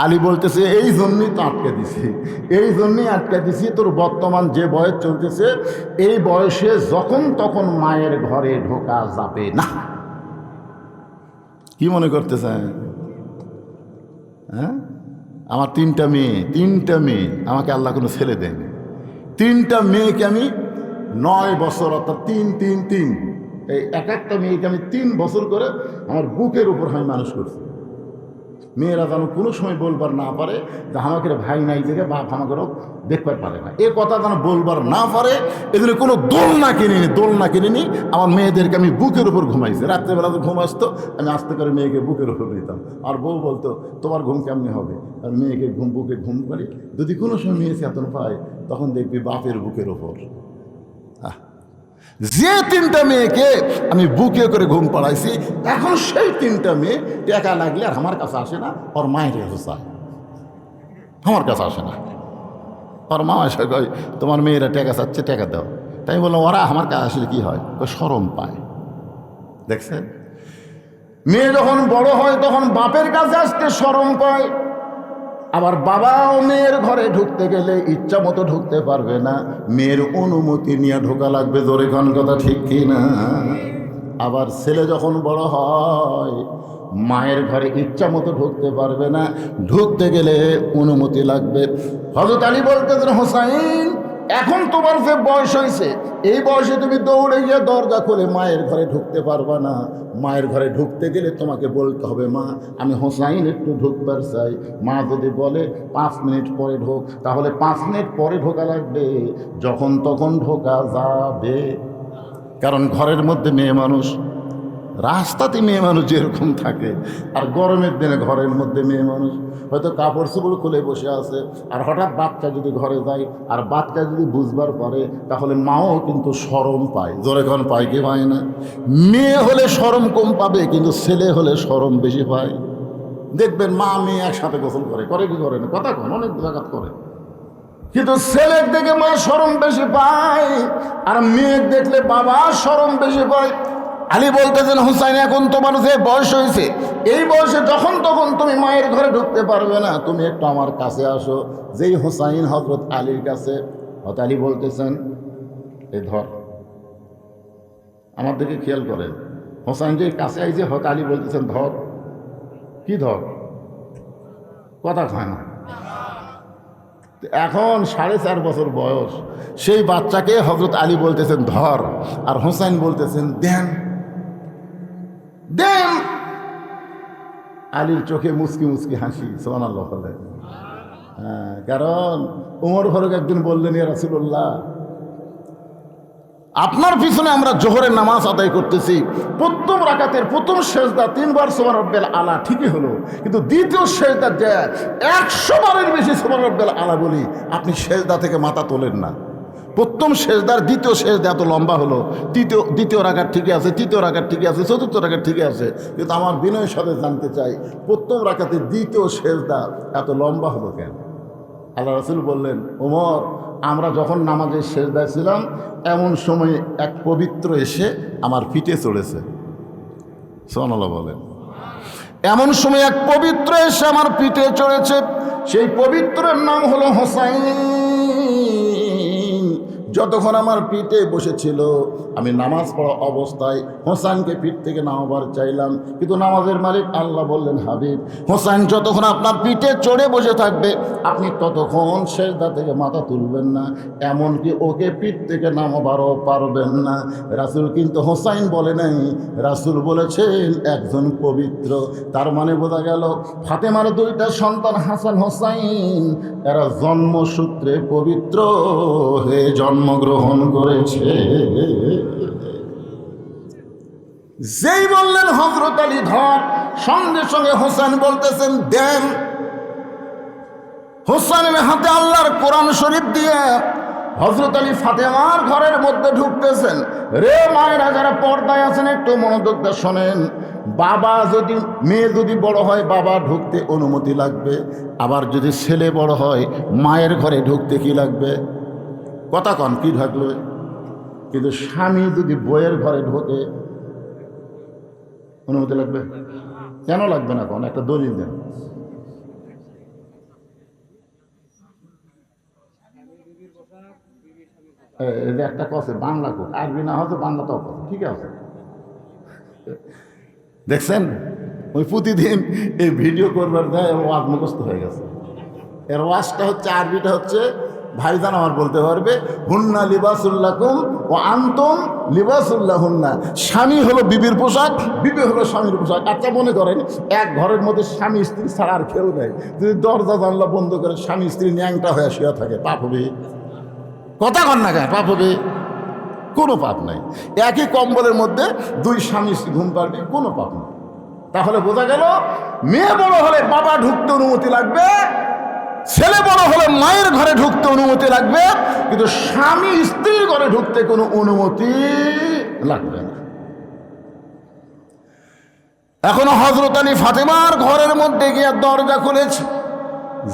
Speaker 1: আলী বলতেছে এই জন্যই তো আটকে দিছি, এই জন্যই আটকে দিছি, তোর বর্তমান যে বয়স চলতেছে এই বয়সে যখন তখন মায়ের ঘরে ঢোকা যাবে না। কি মনে করতেছেন? হ্যাঁ, আমার তিনটা মেয়ে, আমাকে আল্লাহ কোনো ছেলে দেন। তিনটা মেয়েকে আমি 9 বছর, অর্থাৎ 3 এই একটা মেয়েকে আমি 3 বছর করে আমার বুকের উপর আমি মানুষ করছি। মেয়েরা যেন কোনো সময় বলবার না পারে যে আমাকে ভাই নাই দেখে বাপ আমাকেও দেখবার পারে না, এ কথা যেন বলবার না পারে। এদের কোনো দোলনা কিনিনি, আমার মেয়েদেরকে আমি বুকের উপর ঘুমাইছি। রাত্রেবেলা তো ঘুম আসতো, আমি আস্তে করে মেয়েকে বুকের উপর দিতাম। আর বউ বলতো তোমার ঘুম কেমনি হবে, আর মেয়েকে বুকে ঘুম পারি। যদি কোনো সময় মেয়ে চেতন পায় তখন দেখবি বাপের বুকের ওপর। যে 3টা মেয়েকে আমি বুকে করে ঘুম পাড়াইছি, এখন সেই 3টা মেয়ে টাকা লাগলে আর আমার কাছে আসে না, ওর মায়ের কাছে চায়, আমার কাছে আসে না। ওর মা এসে কয় তোমার মেয়েরা টাকা চাচ্ছে, টাকা দাও। তাই বললাম ওরা আমার কাছে আসলে কি হয়, শরম পায়। দেখছেন, মেয়ে যখন বড় হয় তখন বাপের কাছে আসতে শরম পায়। আবার বাবাও মেয়ের ঘরে ঢুকতে গেলে ইচ্ছা মতো ঢুকতে পারবে না, মেয়ের অনুমতি নিয়ে ঢোকা লাগবে। জোরে কোন কথা ঠিক কি না? আবার ছেলে যখন বড় হয় মায়ের ঘরে ইচ্ছা মতো ঢুকতে পারবে না, ঢুকতে গেলে অনুমতি লাগবে। হযরত আলী বলতেছেন হোসাইন এখন তোমার যে বয়স হয়েছে এই বয়সে তুমি দৌড়ে গিয়ে দরজা খুলে মায়ের ঘরে ঢুকতে পারবা না। মায়ের ঘরে ঢুকতে গেলে তোমাকে বলতে হবে মা আমি হোসাইন একটু ঢুকবার চাই। মা যদি বলে 5 মিনিট পরে ঢোক, তাহলে 5 মিনিট পরে ঢোকা লাগবে, যখন তখন ঢোকা যাবে। কারণ ঘরের মধ্যে মেয়ে মানুষ, রাস্তাতে মেয়ে মানুষ যেরকম থাকে, আর গরমের দিনে ঘরের মধ্যে মেয়ে মানুষ হয়তো কাপড় চোপড় খুলে বসে আছে, আর হঠাৎ বাচ্চা যদি ঘরে যায় আর বাচ্চা যদি বুঝবার পারে তাহলে মাও কিন্তু শরম পায়। জোরে কোন পায় কি পায় না? মেয়ে হলে শরম কম পাবে, কিন্তু ছেলে হলে শরম বেশি পায়। দেখবেন মা মেয়ে একসাথে গোসল করে কি করে না, কথা কোন অনেক জায়গা করে। কিন্তু ছেলের দেখে মা শরম বেশি পায়, আর মেয়ের দেখলে বাবা শরম বেশি পায়। আলী বলতেছেন, হুসাইন এখন তোমার যে বয়স হয়েছে, এই বয়সে যখন তখন তুমি মায়ের ঘরে ঢুকতে পারবে না, তুমি একটু আমার কাছে আসো। যেই হুসাইন হযরত আলীর কাছে, হযরত আলী বলতেছেন, এই ধর। আমার দিকে খেয়াল করেন, হুসাইন যে কাছে আইছে, হযরত আলী বলতেছেন ধর। কি ধর? কথা কয় না। এখন 4.5 বছর বয়স, সেই বাচ্চাকে হযরত আলী বলতেছেন ধর, আর হুসাইন বলতেছেন দেন দেন। আলীর চোখে মুচকি মুচকি হাসি, সুবহানাল্লাহ বলে। হ্যাঁ, কারণ ওমর ফারুক একদিন বললেন, ইয়া রাসূলুল্লাহ, আপনার পিছনে আমরা জোহরের নামাজ আদায় করতেছি, প্রথম রাকাতের প্রথম সেজদা 3 বার সুবহান রাব্বিল আলা ঠিকই হলো, কিন্তু দ্বিতীয় সেজদা যে 100 বারের বেশি সুবহান রাব্বিল আলা বলি, আপনি সেজদা থেকে মাথা তোলেন না। প্রথম সেজদার দ্বিতীয় সেজদা এত লম্বা হলো, দ্বিতীয় রাকাত ঠিকই আছে, তৃতীয় রাকাত ঠিকই আছে, চতুর্থ রাকাত ঠিকই আছে, কিন্তু আমার বিনয়ের সাথে জানতে চাই, প্রথম রাকাতের দ্বিতীয় সেজদা এত লম্বা হলো কেন? আল্লাহ রাসূল বললেন, ওমর, আমরা যখন নামাজের সেজদায় ছিলাম, এমন সময় এক পবিত্র এসে আমার পিঠে চড়েছে। সুবহানাল্লাহ বলেন। এমন সময় এক পবিত্র এসে আমার পিঠে চড়েছে, সেই পবিত্রের নাম হলো হুসাইন। যতক্ষণ আমার পিঠে বসেছিল, আমি নামাজ পড়া অবস্থায় হোসাইনকে পিঠ থেকে নামাবার চাইলাম, কিন্তু নামাজের মালিক আল্লাহ বললেন, হাবিব, হোসাইন যতক্ষণ আপনার পিঠে চড়ে বসে থাকবে, আপনি ততক্ষণ সেজদা থেকে মাথা তুলবেন না, এমনকি ওকে পিঠ থেকে নামাবারও পারবেন না। রাসূল কিন্তু হোসাইন বলে নাই, রাসূল বলেছেন একজন পবিত্র। তার মানে বোঝা গেল, ফাতেমার 2টা সন্তান হাসান হোসাইন, এরা জন্মসূত্রে পবিত্র হয়ে জন্মগ্রহণ করেছে। যেই বললেন হযরত আলী ধর, সঙ্গে সঙ্গে হোসেন বলতেছেন দেন। হোসেনের হাতে আল্লাহর কোরআন শরীফ দিয়ে হযরত আলী ফাতেমার ঘরের মধ্যে ঢুকতেছেন। রে মায়েরা যারা পর্দায় আছেন, একটু মনোযোগ দিয়ে শোনেন। বাবা যদি, মেয়ে যদি বড় হয়, বাবা ঢুকতে অনুমতি লাগবে, আবার যদি ছেলে বড় হয়, মায়ের ঘরে ঢুকতে কি লাগবে? কথা কন, কি ঢুকবে? কিন্তু স্বামী যদি বইয়ের ঘরে ঢোকে, অনুমতি লাগবে? কেন লাগবে না? কোন একটা দলিল দেন। একটা কথা বাংলা কোন, আরবি না হয়তো বাংলাটাও কথা ঠিক আছে। দেখছেন, ওই প্রতিদিন এই ভিডিও করবার দেয়, ওয়াজ মুখস্থ হয়ে গেছে। এর ওয়াজটা হচ্ছে, আরবিটা হচ্ছে, ভাইজান আমার বলতে পারবে, হুন্না লিবাসুল্লাকুম ও আনতুম লিবাসুল্লাহুন্না। স্বামী হলো বিবির পোশাক, বিবি হলো স্বামীর পোশাক। আচ্ছা, মনে করেন এক ঘরের মধ্যে স্বামী স্ত্রী ছাড়া আর কেউ নেই, যদি দরজা জানলা বন্ধ করে স্বামী স্ত্রী ন্যাংটা হয়ে শুয়ে থাকে, পাপ হবে? কথা কন না, কেন পাপ হবে? কোনো পাপ নাই। একই কম্বলের মধ্যে 2 স্বামী স্ত্রী ঘুম পাড়বে, কোনো পাপ নেই। তাহলে বোঝা গেল, মেয়ে বড় হলে বাবা ঢুকতে অনুমতি লাগবে, ছেলে বড় হলে মায়ের ঘরে ঢুকতে অনুমতি লাগবে, কিন্তু স্বামী স্ত্রীর ঘরে ঢুকতে কোনো অনুমতি লাগবে না। এখনো হযরত আলী ফাতেমার ঘরের মধ্যে গিয়ে দরজা খুলেছে।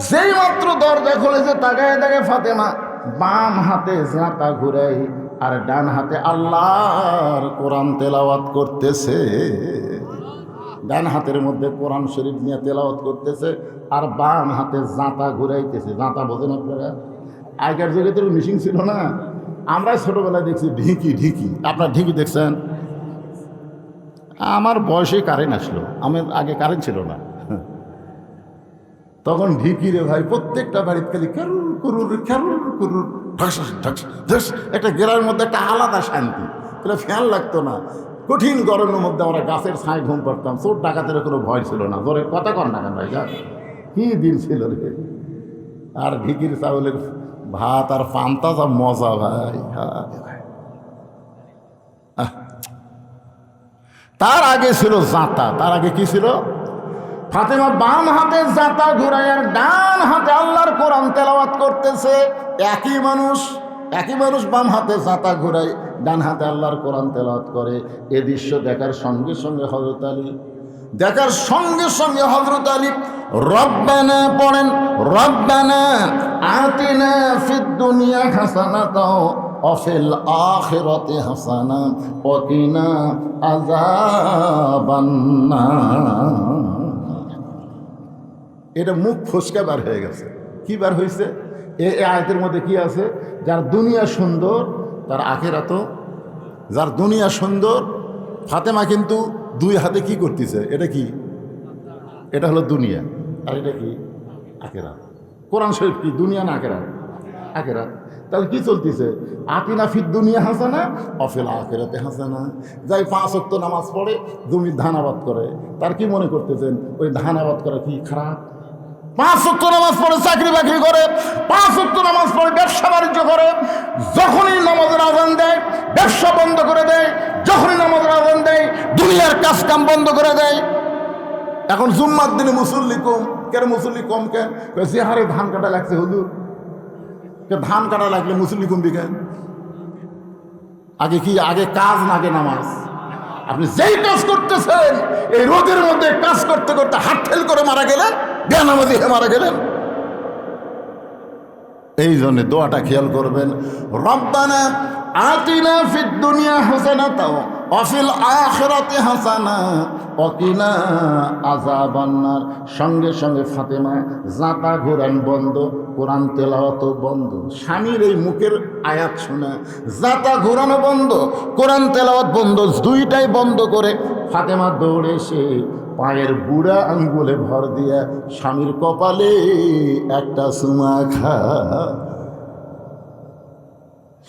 Speaker 1: যেই মাত্র দরজা খুলেছে, তাকায় তাকে ফাতেমা বাম হাতে জাঁতা ঘুরাই আর ডান হাতে আল্লাহর কোরআন তেলাওয়াত করতেছে। ডান হাতের মধ্যে কোরআন শরীফ নিয়ে তেলাওয়াত করতেছে, আর বাম হাতে জাঁতা ঘুরাইতেছে। জাঁতা বোঝেন আপনারা? আগের যুগে তো মিশিং ছিল না, আমরা ছোটবেলায় দেখছি ঢিকি। ঢিকি, আপনার ঢিকি দেখছেন? আমার বয়সে কারেন্ট আসলো, আমার আগে কারেন্ট ছিল না। তখন ঢিকি রে ভাই, প্রত্যেকটা বাড়িতে খালি ক্যারুর কুরুর ক্যারুর কুরুর, ঢাস ঢাস ঢাস, একটা গেরার মধ্যে একটা আলাদা শান্তি। তাহলে ফ্যান লাগতো না। কঠিন গরমের মধ্যে আমরা গাছের ছায় ঘুম পাড়তাম, চোর ডাকাতের কোনো ভয় ছিল না। ধরে কথা কর না কেন ভাই, যা কি দিন ছিল রে। আর ঢিকির চাউলের ভাত আর পান্তা, যা মজা ভাই। তার আগে ছিল জাঁতা। তার আগে কি ছিল? ফাতেমা বাম হাতে জাঁতা ঘুরাই আর ডান হাতে আল্লাহর কোরআন তেলাওয়াত করতেছে। একই মানুষ বাম হাতে জাঁতা ঘুরাই, ডান হাতে আল্লাহর কোরআন তেলাওয়াত করে। এ দৃশ্য দেখার সঙ্গে সঙ্গে হযরত আলী দেখার সঙ্গে সঙ্গে হযরত আলী রব্বানা পড়েন, রব্বানা আতিনা ফিদ দুনিয়া হাসানাতাও ওয়া ফিল আখিরাতি হাসানা ওয়া কিনা আযাবান নার। এটা মুখ ফসকে বার হয়ে গেছে। কি বার হয়েছে? এই আয়াতের মধ্যে কি আছে? যার দুনিয়া সুন্দর তার আখিরাতও, যার দুনিয়া সুন্দর। ফাতেমা কিন্তু দুই হাতে কি করতেছে? এটা কি? এটা হলো দুনিয়া, আর এটা কি? আখিরাত। কোরআন শরীফ কি দুনিয়া না আখিরাত? আখিরাত। তাহলে কি চলতেছে? আতিনা ফিদ দুনিয়া হাসানা ওয়া ফিল আখিরাতি হাসানা। যাই 5 ওয়াক্ত নামাজ পড়ে, জমির ধান আবাদ করে, তার কি মনে করতেছেন ওই ধান আবাদ করা কি খারাপ? 5 ওয়াক্ত নামাজ পড়ে চাকরি বাকরি করে, 5 ওয়াক্ত নামাজ পড়ে ব্যবসা বাণিজ্য করে, যখনই নামাজের আযান দেয় ব্যবসা বন্ধ করে দেয়, যখনই নামাজের আযান দেয় দুনিয়ার কাজ কাম বন্ধ করে দেয়। এখন জুম্মার দিনে মুসল্লি কম কেন? মুসল্লি কম কেন? যে হারে ধান কাটা লাগছে হুজুর, ধান কাটা লাগলে মুসল্লি কমবি কেন? আগে কি? আগে কাজ না আগে নামাজ? আপনি যেই কাজ করতেছেন এই রোদের মধ্যে কাজ করতে করতে হাত ফেল করে মারা গেলেন, বেনামাজি হয়ে মারা গেলেন। এই জন্য দোয়াটা খেয়াল করবেন, রব্বানা আতিনা ফিদ দুনিয়া হাসানাতাও ওয়া ফিল আখিরাতি হাসানা ওয়া কিনা আযাবান নার। সঙ্গে সঙ্গে ফাতেমা জাতা ঘোরান বন্ধ, কোরআন তেলাওয়াত বন্ধ। স্বামীর এই মুখের আয়াত শোনা, জাতা ঘোরানো বন্ধ, কোরআন তেলাওয়াত বন্ধ, দুইটাই বন্ধ করে ফাতেমা দৌড়ে এসে পায়ের বুড়া আঙ্গুলে ভর দিয়া স্বামীর কপালে একটা চুমা খা।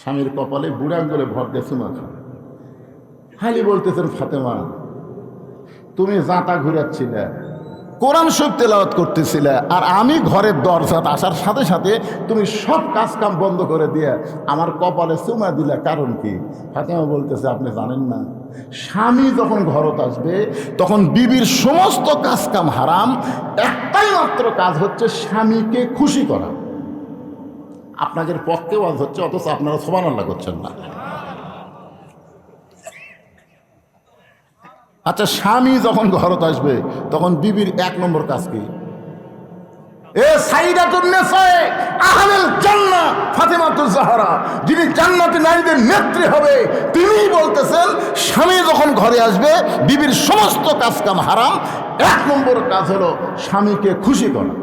Speaker 1: স্বামীর কপালে বুড়া আঙ্গুলে ভর দিয়ে চুমা খা। খালি বলতেছেন ফাতেমা তুমি জাঁতা ঘুরাচ্ছিলে, কোরআন শরীফ তেলাওয়াত করতেছিলে, আর আমি ঘরের দরজাত আসার সাথে সাথে তুমি সব কাজ কাম বন্ধ করে দিয়ে আমার কপালে চুমা দিলে, কারণ কি? ফাতেমা বলতেছে আপনি জানেন না, স্বামী যখন ঘরত আসবে তখন বিবির সমস্ত কাজ কাম হারাম, একটাই মাত্র কাজ হচ্ছে স্বামীকে খুশি করা। আপনাদের পক্ষে ওয়াজ হচ্ছে, অথচ আপনারা সুবহানাল্লাহ করছেন না। আচ্ছা, স্বামী যখন ঘরত আসবে তখন বিবির 1 নম্বর কাজ কি? এ সাইয়্যিদাতুন নিসা আহলুল জান্নাহ ফাতেমাতুজ জাহরা, যিনি জান্নাতি নারীদের নেত্রী হবে, তিনিই বলতেছেন স্বামী যখন ঘরে আসবে বিবির সমস্ত কাজ কাম হারাম, 1 নম্বর কাজ হলো স্বামীকে খুশি করা।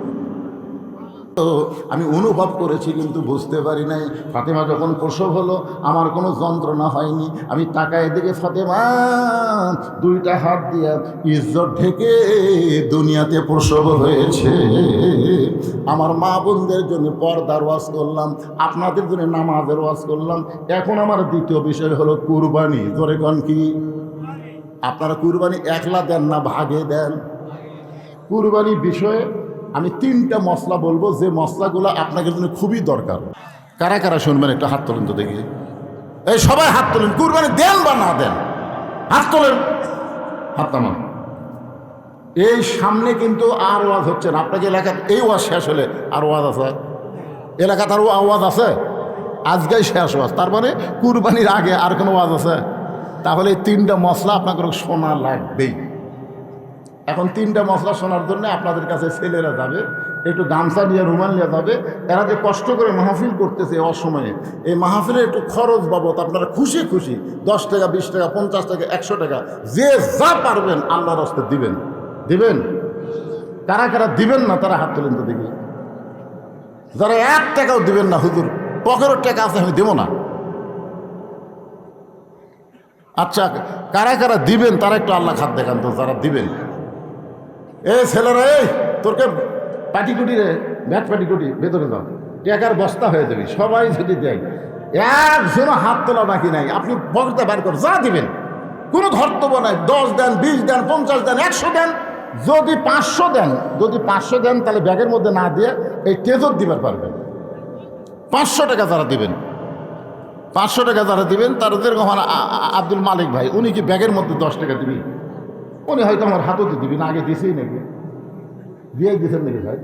Speaker 1: তো আমি অনুভব করেছি কিন্তু বুঝতে পারি নাই। ফাতেমা যখন প্রসব হলো আমার কোনো যন্ত্রণা হয়নি, আমি তাকায় দেখে ফাতেমা 2টা হাত দিয়া ইজ্জত ঢেকে দুনিয়াতে প্রসব হয়েছে। আমার মা বোনদের জন্য পর্দার ওয়াজ করলাম, আপনাদের জন্য নামাজের ওয়াজ করলাম। এখন আমার দ্বিতীয় বিষয় হলো কুরবানি। জোরে কোন কি? আপনারা কুরবানি একলা দেন না ভাগে দেন? কুরবানির বিষয়ে আমি 3টা মশলা বলবো, যে মশলাগুলো আপনাদের জন্য খুবই দরকার। কারা কারা শুনবেন একটু হাত তোলেন তো দেখি। এই সবাই হাত তোলেন, কুরবানি দেন বা না দেন হাত তোলেন, হাত নামান। এই সামনে কিন্তু আর ওয়াজ হচ্ছে না। আপনাকে এলাকায় এই ওয়াজ শেষ হলে আর ওয়াজ আছে? এলাকাতে আরও আওয়াজ আছে? আজকেই শেষ ওয়াজ, তার মানে কুরবানির আগে আর কোনো ওয়াজ আছে? তাহলে এই 3টা মশলা আপনাকে শোনা লাগবেই। এখন 3টা মশলা শোনার জন্য আপনাদের কাছে ছেলেরা যাবে, একটু গামছা নিয়ে রুমাল নিয়ে যাবে। এরা যে কষ্ট করে মাহফিল করতেছে অসময়ে, এই মাহফিলে একটু খরচ বাবদ আপনারা খুশি খুশি 10 টাকা 20 টাকা 50 টাকা 100 টাকা যে যা পারবেন আল্লাহর রাস্তে দিবেন। দিবেন? কারা কারা দিবেন না তারা হাত তোলেন তো দেখি। যারা 1 টাকাও দিবেন না, হুজুর পকেটের টাকা আছে আমি দেবো না। আচ্ছা, কারা কারা দিবেন তারা একটু আল্লাহ খাত দেখান তো, যারা দিবেন। এ ছেলেরা, এই তোরকে পাটিকুটি রে, ব্যাট পাটিকুটি ভেতরে যাও, টাকার বস্তা হয়ে যাবি। সবাই যদি দেয়, একজনও হাত তোলা বাকি নাই। আপনি পকেটে বার করে যা দিবেন, কোনো ধর্তব্য নাই। 10 দেন, 20 দেন, 50 দেন, 100 দেন। যদি 500 দেন, তাহলে ব্যাগের মধ্যে না দিয়ে এই তেজত দিবার পারবেন। 500 টাকা যারা দিবেন, 500 টাকা যারা দিবেন, তারা যেরকম আব্দুল মালিক ভাই, উনি কি ব্যাগের মধ্যে 10 টাকা দিবি? উনি হয়তো আমার হাততে দিবি না, আগে দিছেই নাকি, দিয়ে দিছেন নাকি ভাই?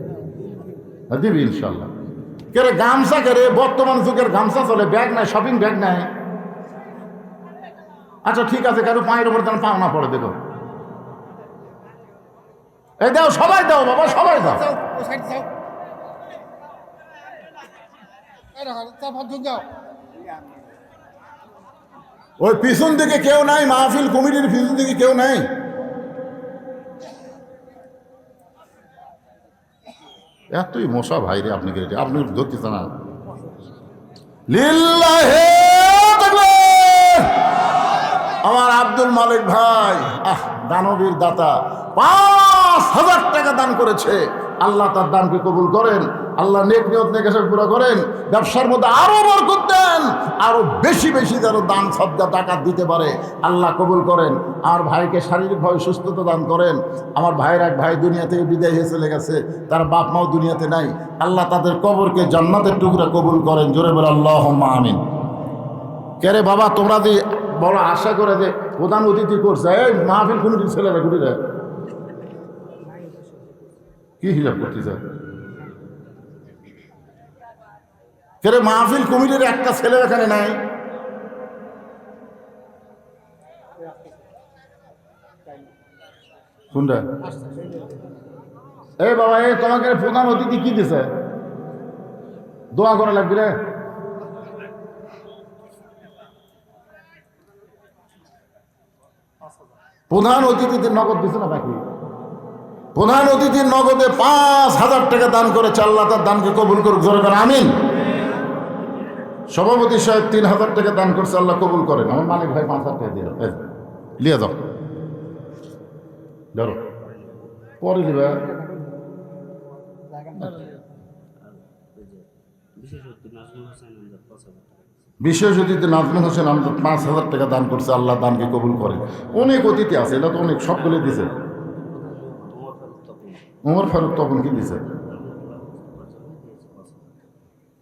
Speaker 1: দিবি ইনশাল্লাহ। কেরে গামছা, কেরে বর্তমান যুগের গামছা চলে, ব্যাগ নাই, শপিং ব্যাগ নাই। আচ্ছা ঠিক আছে, কারো পায়ের উপর যেন পাওনা পড়ে, দেখো এই দাও, সবাই দাও বাবা, সবাই দাও। ওই পিছন দিকে কেউ নাই, মাহফিল কমিটির পিছন দিকে কেউ নাই। এতই মশা ভাই রে, আপনি আপনি ধরতেছেন না। লিল্লাহে তাকবীর। আমার আব্দুল মালিক ভাই দানবীর দাতা 5,000 টাকা দান করেছে। আল্লাহ তার দানকে কবুল করেন, আল্লাহ নেক নিয়ত নেক আশা পুরো করেন, ব্যবসার মধ্যে আরো বরকত দেন, আরো বেশি বেশি যেন দান সদ্গা টাকা দিতে পারে আল্লাহ কবুল করেন। আমার ভাইকে শারীরিকভাবে সুস্থতা দান করেন। আমার ভাইয়ের এক ভাই দুনিয়া থেকে বিদায় হয়ে চলে গেছে, তার বাপ মাও দুনিয়াতে নাই। আল্লাহ তাদের কবরকে জান্নাতের টুকরা কবুল করেন। জোরে বলে আল্লাহুম্মা আমিন। কে রে বাবা, তোমরা যে বড় আশা করে যে প্রধান অতিথি করছে, এই মাহফিল কমিটির ছেলেরা ঘুরে যায়, কি হিসাব করতে চায়? কে রে, মাহফিল কমিটির একটা ছেলে এখানে নাই? কোনটা? এই বাবা, এই তোমাকে প্রধান অতিথি কি দিছে? দোয়া করা লাগবে রে। প্রধান অতিথিদের নগদ দিছে না বাকি? প্রধান অতিথির নগদে 5,000 টাকা দান করেছে। আল্লাহ তার দানকে কবুল করুক। জোরে করে আমিন। সভাপতি সাহেব 3,000 টাকা দান করছে, আল্লাহ কবুল করেন। আমার মালিক ভাই 5,000 টাকা দিয়ে লিয়ে যাও, ধরো পরে দিবে। বিশেষ অতিথি নাজমুল হোসেন আমজাদ 5,000 টাকা দান করছে, আল্লাহ দানকে কবুল করেন। অনেক অতিথি আছে, এটা তো অনেক, সবগুলো দিছে। ওমর ফারুক তখন কি দিছে?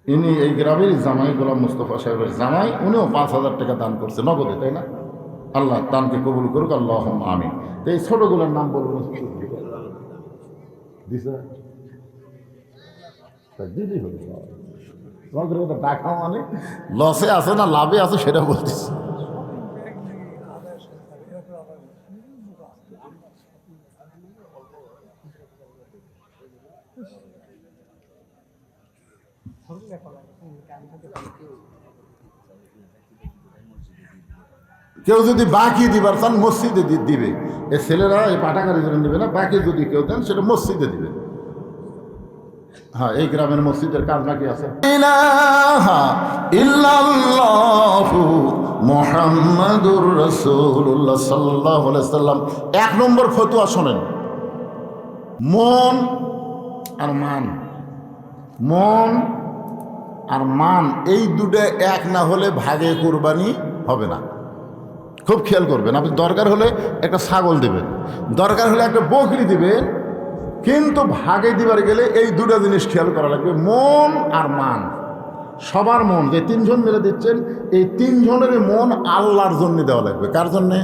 Speaker 1: ইনি এই গ্রামের জামাই, গোলাম মুস্তফা সাহেবের জামাই, উনিও 5,000 টাকা দান করছে নগদে, তাই না? আল্লাহ দানকে কবুল করুক। আল্লাহুম্মা আমিন। তো এই ছোটগুলোর নাম বলবেন দিছে, দিদি হল টাকা মানে লসে আছে না লাভে আছে সেটা বলতেছি। কেউ যদি বাকি দিবার চান মসজিদে দিবে, এই ছেলেরা এই পাঠাগারের জন্য দিবে না। বাকি যদি কেউ দেন সেটা মসজিদে দিবে। হ্যাঁ, এই গ্রামের মসজিদের কাজ বাকি আছে। ইলাহা ইল্লাল্লাহু মুহাম্মাদুর রাসূলুল্লাহ সাল্লাল্লাহু আলাইহি ওয়াসাল্লাম। 1 নম্বর ফতোয়া শোনেন, মন আর মান, মন আর মান এই দুটো এক না হলে ভাগে কুরবানি হবে না। খুব খেয়াল করবেন। আপনি দরকার হলে একটা ছাগল দেবেন, দরকার হলে একটা বকরি দিবেন, কিন্তু ভাগে দিবার গেলে এই দুটো জিনিস খেয়াল করা লাগবে, মন আর মান। সবার মন, যে 3 জন মিলে দিচ্ছেন, এই 3 জনের মন আল্লাহর জন্য দেওয়া লাগবে। কার জন্যে?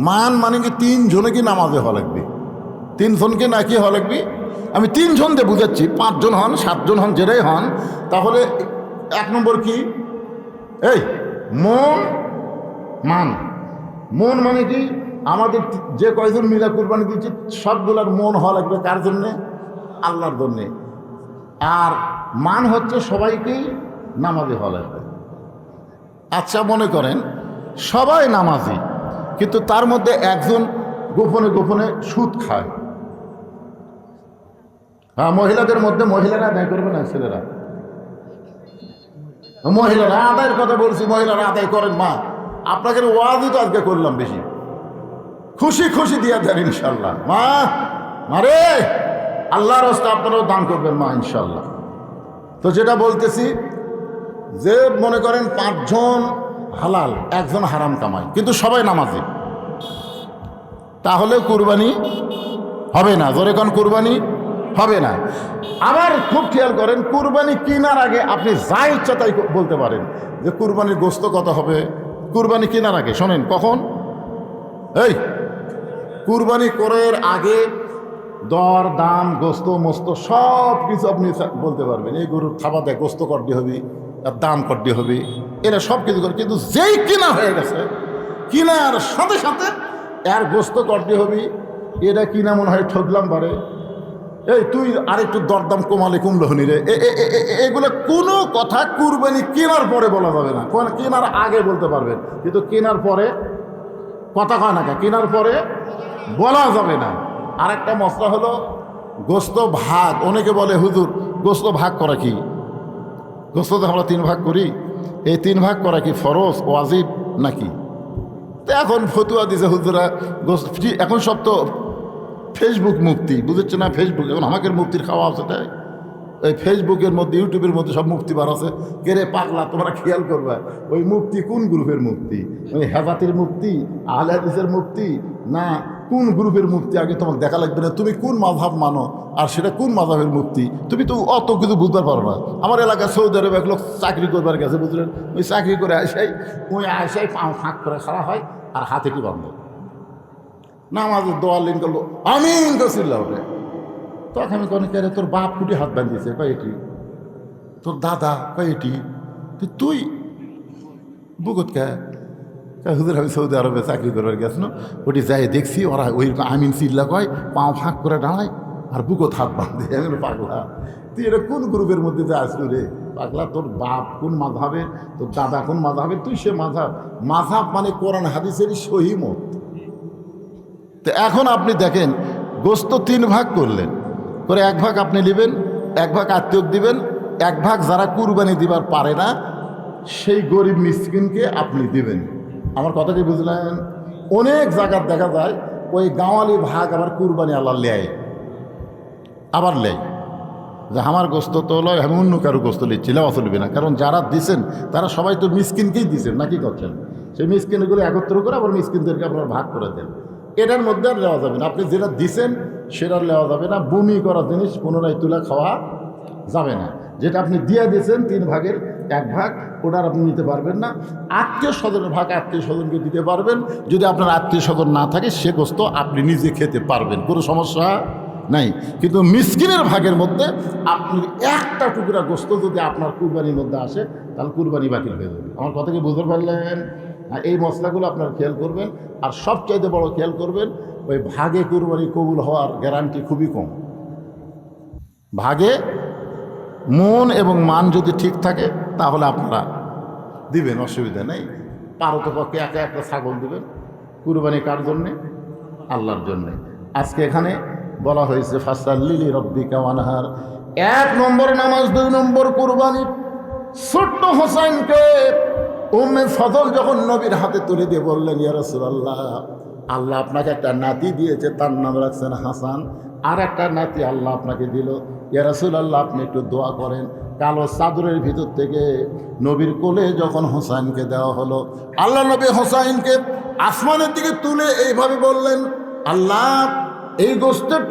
Speaker 1: মান মানে কি 3 জনে কি নামাজে হওয়া লাগবে, 3 জনকে না কি হওয়া লাগবে। আমি 3 জন দিয়ে বুঝাচ্ছি, 5 জন হন, 7 জন হন, যেটাই হন, তাহলে 1 নম্বর কি? এই মন মান। মন মানে কি? আমাদের যে কয়জন মিলা কুরবানি দিচ্ছি সবগুলোর মন হওয়া লাগবে কার জন্যে? আল্লাহর জন্যে। আর মান হচ্ছে সবাইকেই নামাজি হওয়া লাগবে। আচ্ছা, মনে করেন সবাই নামাজি, কিন্তু তার মধ্যে একজন গোপনে গোপনে সুদ খায়। হ্যাঁ, মহিলাদের মধ্যে মহিলারা আদায় করবে না, ছেলেরা। মহিলারা আদায়ের কথা বলছি, মহিলারা আদায় করেন। মা, আপনাকে ওয়াজই তো আজকে করলাম বেশি, খুশি খুশি দিয়া দেন ইনশাল্লাহ। মা মারে, আল্লাহর রাস্তা আপনারাও দান করবেন মা, ইনশাল্লাহ। তো যেটা বলতেছি, যে মনে করেন 5 জন হালাল, 1 জন হারাম কামায়, কিন্তু সবাই নামাজি, তাহলে কুরবানি হবে না। জোরে কোন কুরবানি হবে না। আবার খুব খেয়াল করেন, কুরবানি কেনার আগে আপনি যা ইচ্ছা তাই বলতে পারেন যে কুরবানির গোস্ত কত হবে। কুরবানি কেনার আগে শোনেন, কখন? এই কুরবানি করার আগে দর দাম, গোস্ত মোস্ত সব কিছু আপনি বলতে পারবেন। এই গরুর খাবার দেয়, গোস্ত করতে হবে, আর দাম করতে হবে, এরা সব কিছু করে। কিন্তু যেই কেনা হয়ে গেছে, কেনার সাথে সাথে এর গোস্ত করতে হবে, এটা কিনা মনে হয় ঠকলাম পারে, এই তুই আরেকটু দরদাম কমালে কমলো হনি রে, এগুলো কোনো কথা কুরবানি কেনার পরে বলা যাবে না, কেনার আগে বলতে পারবেন, কিন্তু কেনার পরে কথা কয় না, কেনার পরে বলা যাবে না। আরেকটা মশলা হলো গোস্ত ভাগ। অনেকে বলে হুজুর গোস্ত ভাগ করা কি? গোস্ত তো আমরা 3 ভাগ করি, এই 3 ভাগ করা কি ফরজ ওয়াজিব নাকি? তো এখন ফতুয়া দিছে হুজুরা গোস্ত, এখন সব তো ফেসবুক মুক্তি, বুঝেছে না? ফেসবুক এখন আমাকে মুক্তির খাওয়া আছে, তাই ওই ফেসবুকের মধ্যে ইউটিউবের মধ্যে সব মুক্তি বার আছে। কেরে পাগলা, তোমরা খেয়াল করবা ওই মুক্তি কোন গ্রুপের মুক্তি? ওই হেফাতির মুক্তি, আহলে হাদিসের মুক্তি, না কোন গ্রুপের মুক্তি? আগে তোমাকে দেখা লাগবে না তুমি কোন মাযহাব মানো আর সেটা কোন মাযহাবের মুক্তি, তুমি তো অত কিছু বুঝতে পারো না। আমার এলাকায় সৌদি আরবে এক লোক চাকরি করবার গেছে, বুঝলেন? ওই চাকরি করে আসাই পাও ফাঁক করে খাড়া হয় আর হাতে কি বাঁধে, নামাজের দোয়ার লিন করলো, আমিন করছিল ওটা। তখন আমি কোনো কেন তোর বাপ কুটি হাত বাঁধিয়েছে, কয়েটি তোর দাদা, কয়েটি তুই বুকত কে? হুজুর আমি সৌদি আরবে চাকরি করবার গেছিল, ওটি যাই দেখছি ওরা ওই আমিন চিল্লা কয়, পাও ফাঁক করে দাঁড়ায় আর বুকত হাত বাঁধে। আমি পাগলা, তুই এটা কোন গ্রুপের মধ্যে যা আসলো রে পাগলা? তোর বাপ কোন মাযহাবের, তোর দাদা কোন মাযহাবের, তুই সে মাযহাব মানে কোরআন হাদিসেরই সহি মত। তো এখন আপনি দেখেন গোস্ত 3 ভাগ করলেন, করে 1 ভাগ আপনি নেবেন, 1 ভাগ আত্মীয়ক দিবেন, 1 ভাগ যারা কুরবানি দিবার পারে না সেই গরিব মিসকিনকে আপনি দিবেন। আমার কথা কি বুঝলেন? অনেক জায়গায় দেখা যায় ওই গাঁওয়ালি ভাগ আবার কুরবানি আল্লাহ লেয়, আবার লেয় যে আমার গোস্ত তো লয়, আমি অন্য কারো গোস্ত লিচ্ছি, লেওয়া চলবে না। কারণ যারা দিছেন তারা সবাই তো মিসকিনকেই দিছেন, নাকি করছেন? সেই মিসকিনগুলো একত্র করে আবার মিসকিনদেরকে আপনার ভাগ করে দেন। এটার মধ্যে আর নেওয়া যাবে না, আপনি যেটা দিছেন সেটা নেওয়া যাবে না। বমি করা জিনিস পুনরায় তুলে খাওয়া যাবে না। যেটা আপনি দিয়ে দিয়েছেন 3 ভাগের 1 ভাগ, ওটার আপনি নিতে পারবেন না। আত্মীয় স্বজনের ভাগ আত্মীয় স্বজনকে দিতে পারবেন। যদি আপনার আত্মীয় স্বজন না থাকে সে গোস্ত আপনি নিজে খেতে পারবেন, কোনো সমস্যা নাই। কিন্তু মিসকিনের ভাগের মধ্যে আপনি একটা টুকরা গোস্ত যদি আপনার কুরবানির মধ্যে আসে তাহলে কুরবানি বাতিল হয়ে যাবে। আমার কথা কি বুঝতে পারলেন? এই মশলাগুলো আপনারা খেয়াল করবেন। আর সবচাইতে বড় খেয়াল করবেন, ওই ভাগে কুরবানি কবুল হওয়ার গ্যারান্টি খুবই কম। ভাগে মন এবং মান যদি ঠিক থাকে তাহলে আপনারা দিবেন, অসুবিধা নেই। পারতপক্ষে একা একটা ছাগল দিবেন। কুরবানি কার জন্যে? আল্লাহর জন্যে। আজকে এখানে বলা হয়েছে ফাসাল্লি লিরাব্বিকা ওয়ানহার। 1 নম্বর নামাজ, 2 নম্বর কুরবানি। ছোট্ট হোসাইনকে উম্মে ফজল যখন নবীর হাতে তুলে দিয়ে বললেন, ইয়া রাসূলুল্লাহ, আল্লাহ আপনাকে একটা নাতি দিয়েছে, তার নাম রাখছেন হাসান, আর একটা নাতি আল্লাহ আপনাকে দিল, ইয়া রাসূলুল্লাহ আপনি একটু দোয়া করেন। কালো চাদরের ভিতর থেকে নবীর কোলে যখন হোসাইনকে দেওয়া হলো, আল্লাহ নবী হোসাইনকে আসমানের দিকে তুলে এইভাবে বললেন, আল্লাহ এই গোস্তের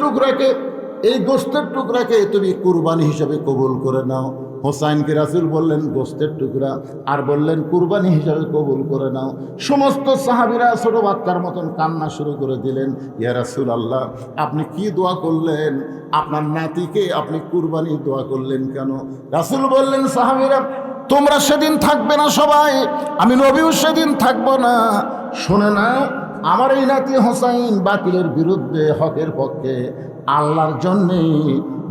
Speaker 1: টুকরাকে তুমি কুরবানি হিসাবে কবুল করে নাও। হোসাইনকে রাসূল বললেন গোস্তের টুকরা, আর বললেন কুরবানি হিসাবে কবুল করে নাও। সমস্ত সাহাবীরা ছোট বাচ্চার মতন কান্না শুরু করে দিলেন, ইয়া রাসূলুল্লাহ আপনি কি দোয়া করলেন? আপনার নাতিকে আপনি কুরবানি দোয়া করলেন কেন? রাসূল বললেন, সাহাবীরা তোমরা সেদিন থাকবে না সবাই, আমি নবীও সেদিন থাকবো না। শোনে না, আমার এই নাতি হোসাইন বাতিলের বিরুদ্ধে হকের পক্ষে আল্লাহর জন্যে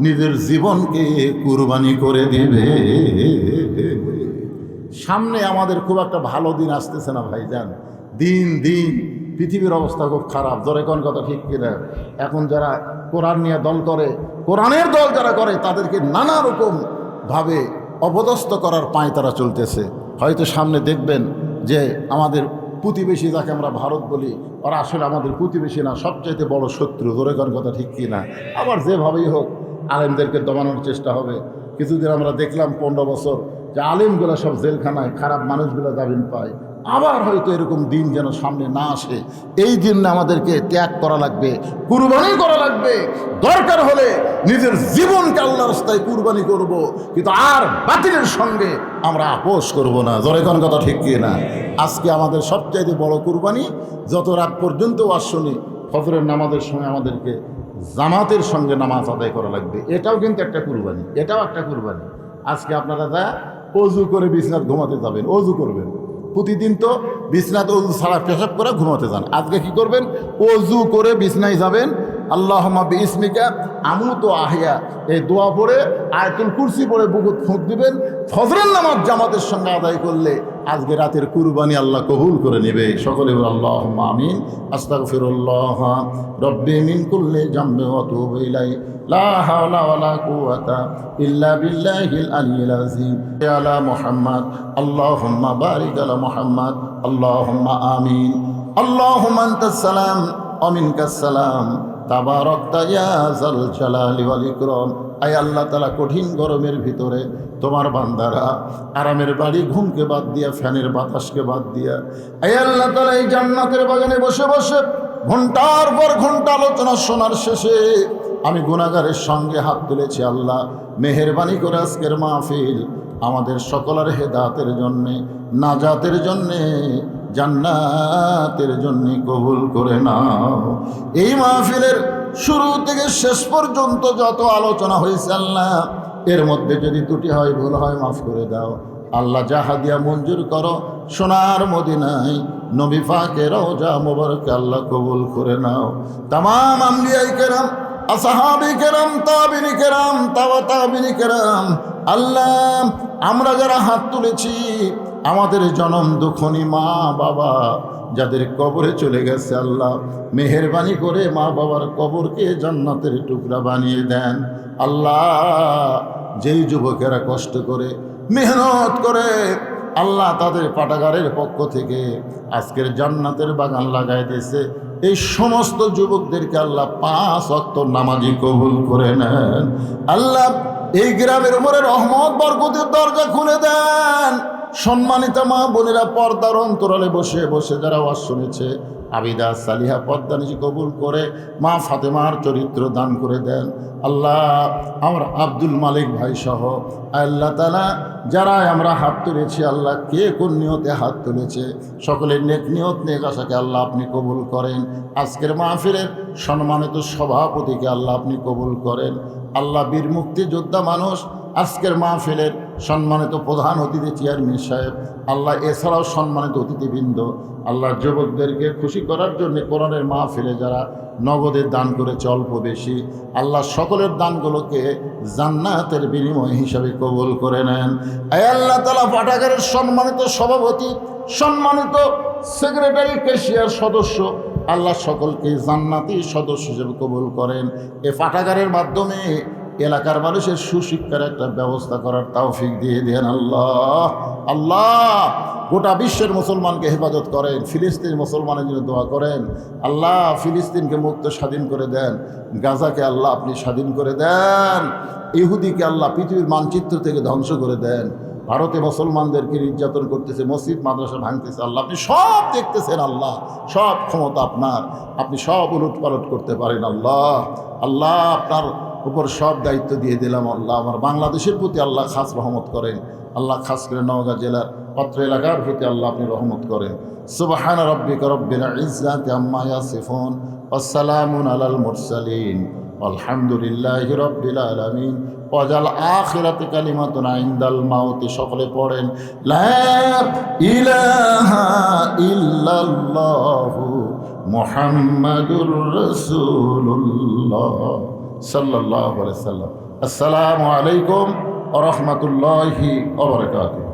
Speaker 1: নিজের জীবনকে কুরবানি করে দেবে। সামনে আমাদের খুব একটা ভালো দিন আসতেছে না ভাইজান। দিন দিন পৃথিবীর অবস্থা খুব খারাপ। ধরে কোন কথা ঠিক কিনা? এখন যারা কোরআন নিয়ে দল করে, কোরআনের দল যারা করে, তাদেরকে নানা রকম ভাবে অপদস্থ করার পায় তারা চলতেছে। হয়তো সামনে দেখবেন যে আমাদের প্রতিবেশী, যাকে আমরা ভারত বলি, ওরা আসলে আমাদের প্রতিবেশী না, সবচাইতে বড় শত্রু। ধরে কোন কথা ঠিক কিনা? আবার যেভাবেই হোক আলেমদেরকে দমানোর চেষ্টা হবে। কিছুদিন আমরা দেখলাম 15 বছর যে আলেমগুলো সব জেলখানায়, খারাপ মানুষগুলো জামিন পায়। আবার হয়তো এরকম দিন যেন সামনে না আসে। এই দিন আমাদেরকে ত্যাগ করা লাগবে, কুরবানি করা লাগবে। দরকার হলে নিজের জীবনকে আল্লাহর রাস্তায় কুরবানি করব, কিন্তু আর বাতিলের সঙ্গে আমরা আপোষ করব না। জোরে কোন কথা ঠিক কি না? আজকে আমাদের সবচাইতে বড় কুরবানি, যত রাত পর্যন্ত ওয়াজ শুনি, ফজরের নামাজের সময় আমাদেরকে জামাতের সঙ্গে নামাজ আদায় করা লাগবে। এটাও কিন্তু একটা কুরবানি, এটাও একটা কুরবানি। আজকে আপনারা যা অজু করে বিছনাত ঘুমাতে যাবেন, অজু করবেন। প্রতিদিন তো বিছনাত অজু ছাড়া পেশাব করে ঘুমাতে যান। আজকে কি করবেন? অজু করে বিছনায় যাবেন, আল্লাহুম্মা বিইসমিকা আমুতু আহইয়া, এই দোয়া পড়ে আয়াতুল কুরসি পড়ে বুকুত ফুঁক দিবেন। ফজরের নামাজ জামাতের সঙ্গে আদায় করলে আজকে রাতের কুরবানি আল্লাহ কবুল করে নেবে। সকলে বলে আল্লাহুম্মা আমিন। আস্তাগফিরুল্লাহ রব্বি মিন কুল্লি যামবি ওয়া আতুবু ইলাইহি লা হাওলা ওয়ালা কুওয়াতা ইল্লা বিল্লাহিল আলিয়্যিল আযীম। আলা মুহাম্মদ আল্লাহুম্মা বারিক আলা মুহাম্মদ আল্লাহুম্মা আমিন। আল্লাহুম্মা আনতাস সালাম ওয়া মিনকাস সালাম তাবারাকতা ইয়া যাল জালালি ওয়াল ইকরাম। আয় আল্লাহ তাআলা, কঠিন গরমের ভিতরে তোমার বান্দারা আরামের বাড়ি, ঘুমকে বাদ দিয়া, ফ্যানের বাতাসকে বাদ দিয়া, আয় আল্লাহ তাআলা এই জান্নাতের বাগানে বসে বসে ঘন্টার পর ঘন্টা আলোচনা শোনার শেষে আমি গুনাহগারের সঙ্গে হাত তুলেছি। আল্লাহ মেহেরবানি করে আজকের মাহফিল আমাদের সকলের হেদায়েতের জন্যে, নাজাতের জন্যে, জান্নাতের জন্য কবুল করে নাও। এই মাহফিলের শুরু থেকে শেষ পর্যন্ত যত আলোচনা হয়েছে আল্লাহ, এর মধ্যে যদি ত্রুটি হয়, ভুল হয়, মাফ করে দাও আল্লাহ। যা হাদিয়া মঞ্জুর করো সোনার মদিনায় নবী পাকের রওজা মুবারক আল্লাহ কবুল করে নাও। তামাম আম্বিয়ায়ে কেরাম, আসহাবে কেরাম, তাবিঈনে কেরাম, তাবিঈনে কেরাম, আল্লাহ আমরা যারা হাত তুলেছি, আমাদের জনম দুঃখনী মা বাবা যাদের কবরে চলে গেছে, আল্লাহ মেহেরবানি করে মা বাবার কবরকে জান্নাতের টুকরা বানিয়ে দেন। আল্লাহ যেই যুবকেরা কষ্ট করে মেহনত করে আল্লাহ তাদের পাঠাগারের পক্ষ থেকে আজকের জান্নাতের বাগান লাগাই দিয়েছে, এই সমস্ত যুবকদেরকে আল্লাহ 5 ওয়াক্ত নামাজি কবুল করে নেন। আল্লাহ এই গ্রামের উপরে রহমত বরকতের দরজা খুলে দেন। সম্মানিত মা বোনেরা, পর্দার অন্তরালে বসে বসে যারা ওয়াজ শুনেছে, আবিদা সালিহা পদ্মানিজি কবুল করে মা ফাতেমার চরিত্র দান করে দেন। আল্লাহ আমার আব্দুল মালিক ভাই সহ আল্লাহ তাআলা যারা আমরা হাত তুলেছি, আল্লাহ কে কোন নিয়তে হাত তুলেছে, সকলের নেক নিয়ত নেক আশাকে আল্লাহ আপনি কবুল করেন। আজকের মাহফিলের সম্মানিত সভাপতিকে আল্লাহ আপনি কবুল করেন। আল্লাহ বীর মুক্তিযোদ্ধা মানুষ আজকের মাহফিলের সম্মানিত প্রধান অতিথি চেয়ারম্যান সাহেব, আল্লাহ এছাড়াও সম্মানিত অতিথিবৃন্দ, আল্লাহ যুবকদেরকে খুশি করার জন্য কোরআনের মাহফিলে যারা নগদের দান করেছে অল্প বেশি, আল্লাহ সকলের দানগুলোকে জান্নাতের বিনিময় হিসাবে কবুল করে নেন। আয় আল্লাহ তাআলা পাঠাগারের সম্মানিত সভাপতি, সম্মানিত সেক্রেটারি, ক্যাশিয়ার সদস্য, আল্লাহ সকলকে জান্নাতি সদস্য হিসেবে কবুল করেন। এ পাঠাগারের মাধ্যমে এলাকার মানুষের সুশিক্ষার একটা ব্যবস্থা করার তৌফিক দিয়ে দেন আল্লাহ। আল্লাহ গোটা বিশ্বের মুসলমানকে হেফাজত করেন। ফিলিস্তিন মুসলমানের জন্য দোয়া করেন। আল্লাহ ফিলিস্তিনকে মুক্ত স্বাধীন করে দেন। গাজাকে আল্লাহ আপনি স্বাধীন করে দেন। ইহুদিকে আল্লাহ পৃথিবীর মানচিত্র থেকে ধ্বংস করে দেন। ভারতে মুসলমানদেরকে নির্যাতন করতেছে, মসজিদ মাদ্রাসা ভাঙতেছে, আল্লাহ আপনি সব দেখতেছেন। আল্লাহ সব ক্ষমতা আপনার, আপনি সব উলট পালট করতে পারেন। আল্লাহ আল্লাহ আপনার উপর সব দায়িত্ব দিয়ে দিলাম। আল্লাহ আমার বাংলাদেশের প্রতি আল্লাহ খাস রহমত করেন। আল্লাহ খাস করে নওগাঁ জেলার পত্র এলাকার প্রতি আল্লাহ আপনি রহমত করেন। সুবহান রাব্বিকা রব্বিল ইজ্জাতি আম্মা ইয়াসিফুন ওয়া সালামুন আলাল মুরসালিন আলহামদুলিল্লাহি রাব্বিল আলামিন। ওয়াজাল আখিরাতি কালিমাতুনা ইনদাল মাউতি। সকলে পড়েন লা ইলাহা ইল্লাল্লাহু মুহাম্মাদুর রাসূলুল্লাহ সাল্লাল্লাহু আলাইহি ওয়াসাল্লাম। আসসালামু আলাইকুম ওয়া রাহমাতুল্লাহি ওয়া বারাকাতুহু।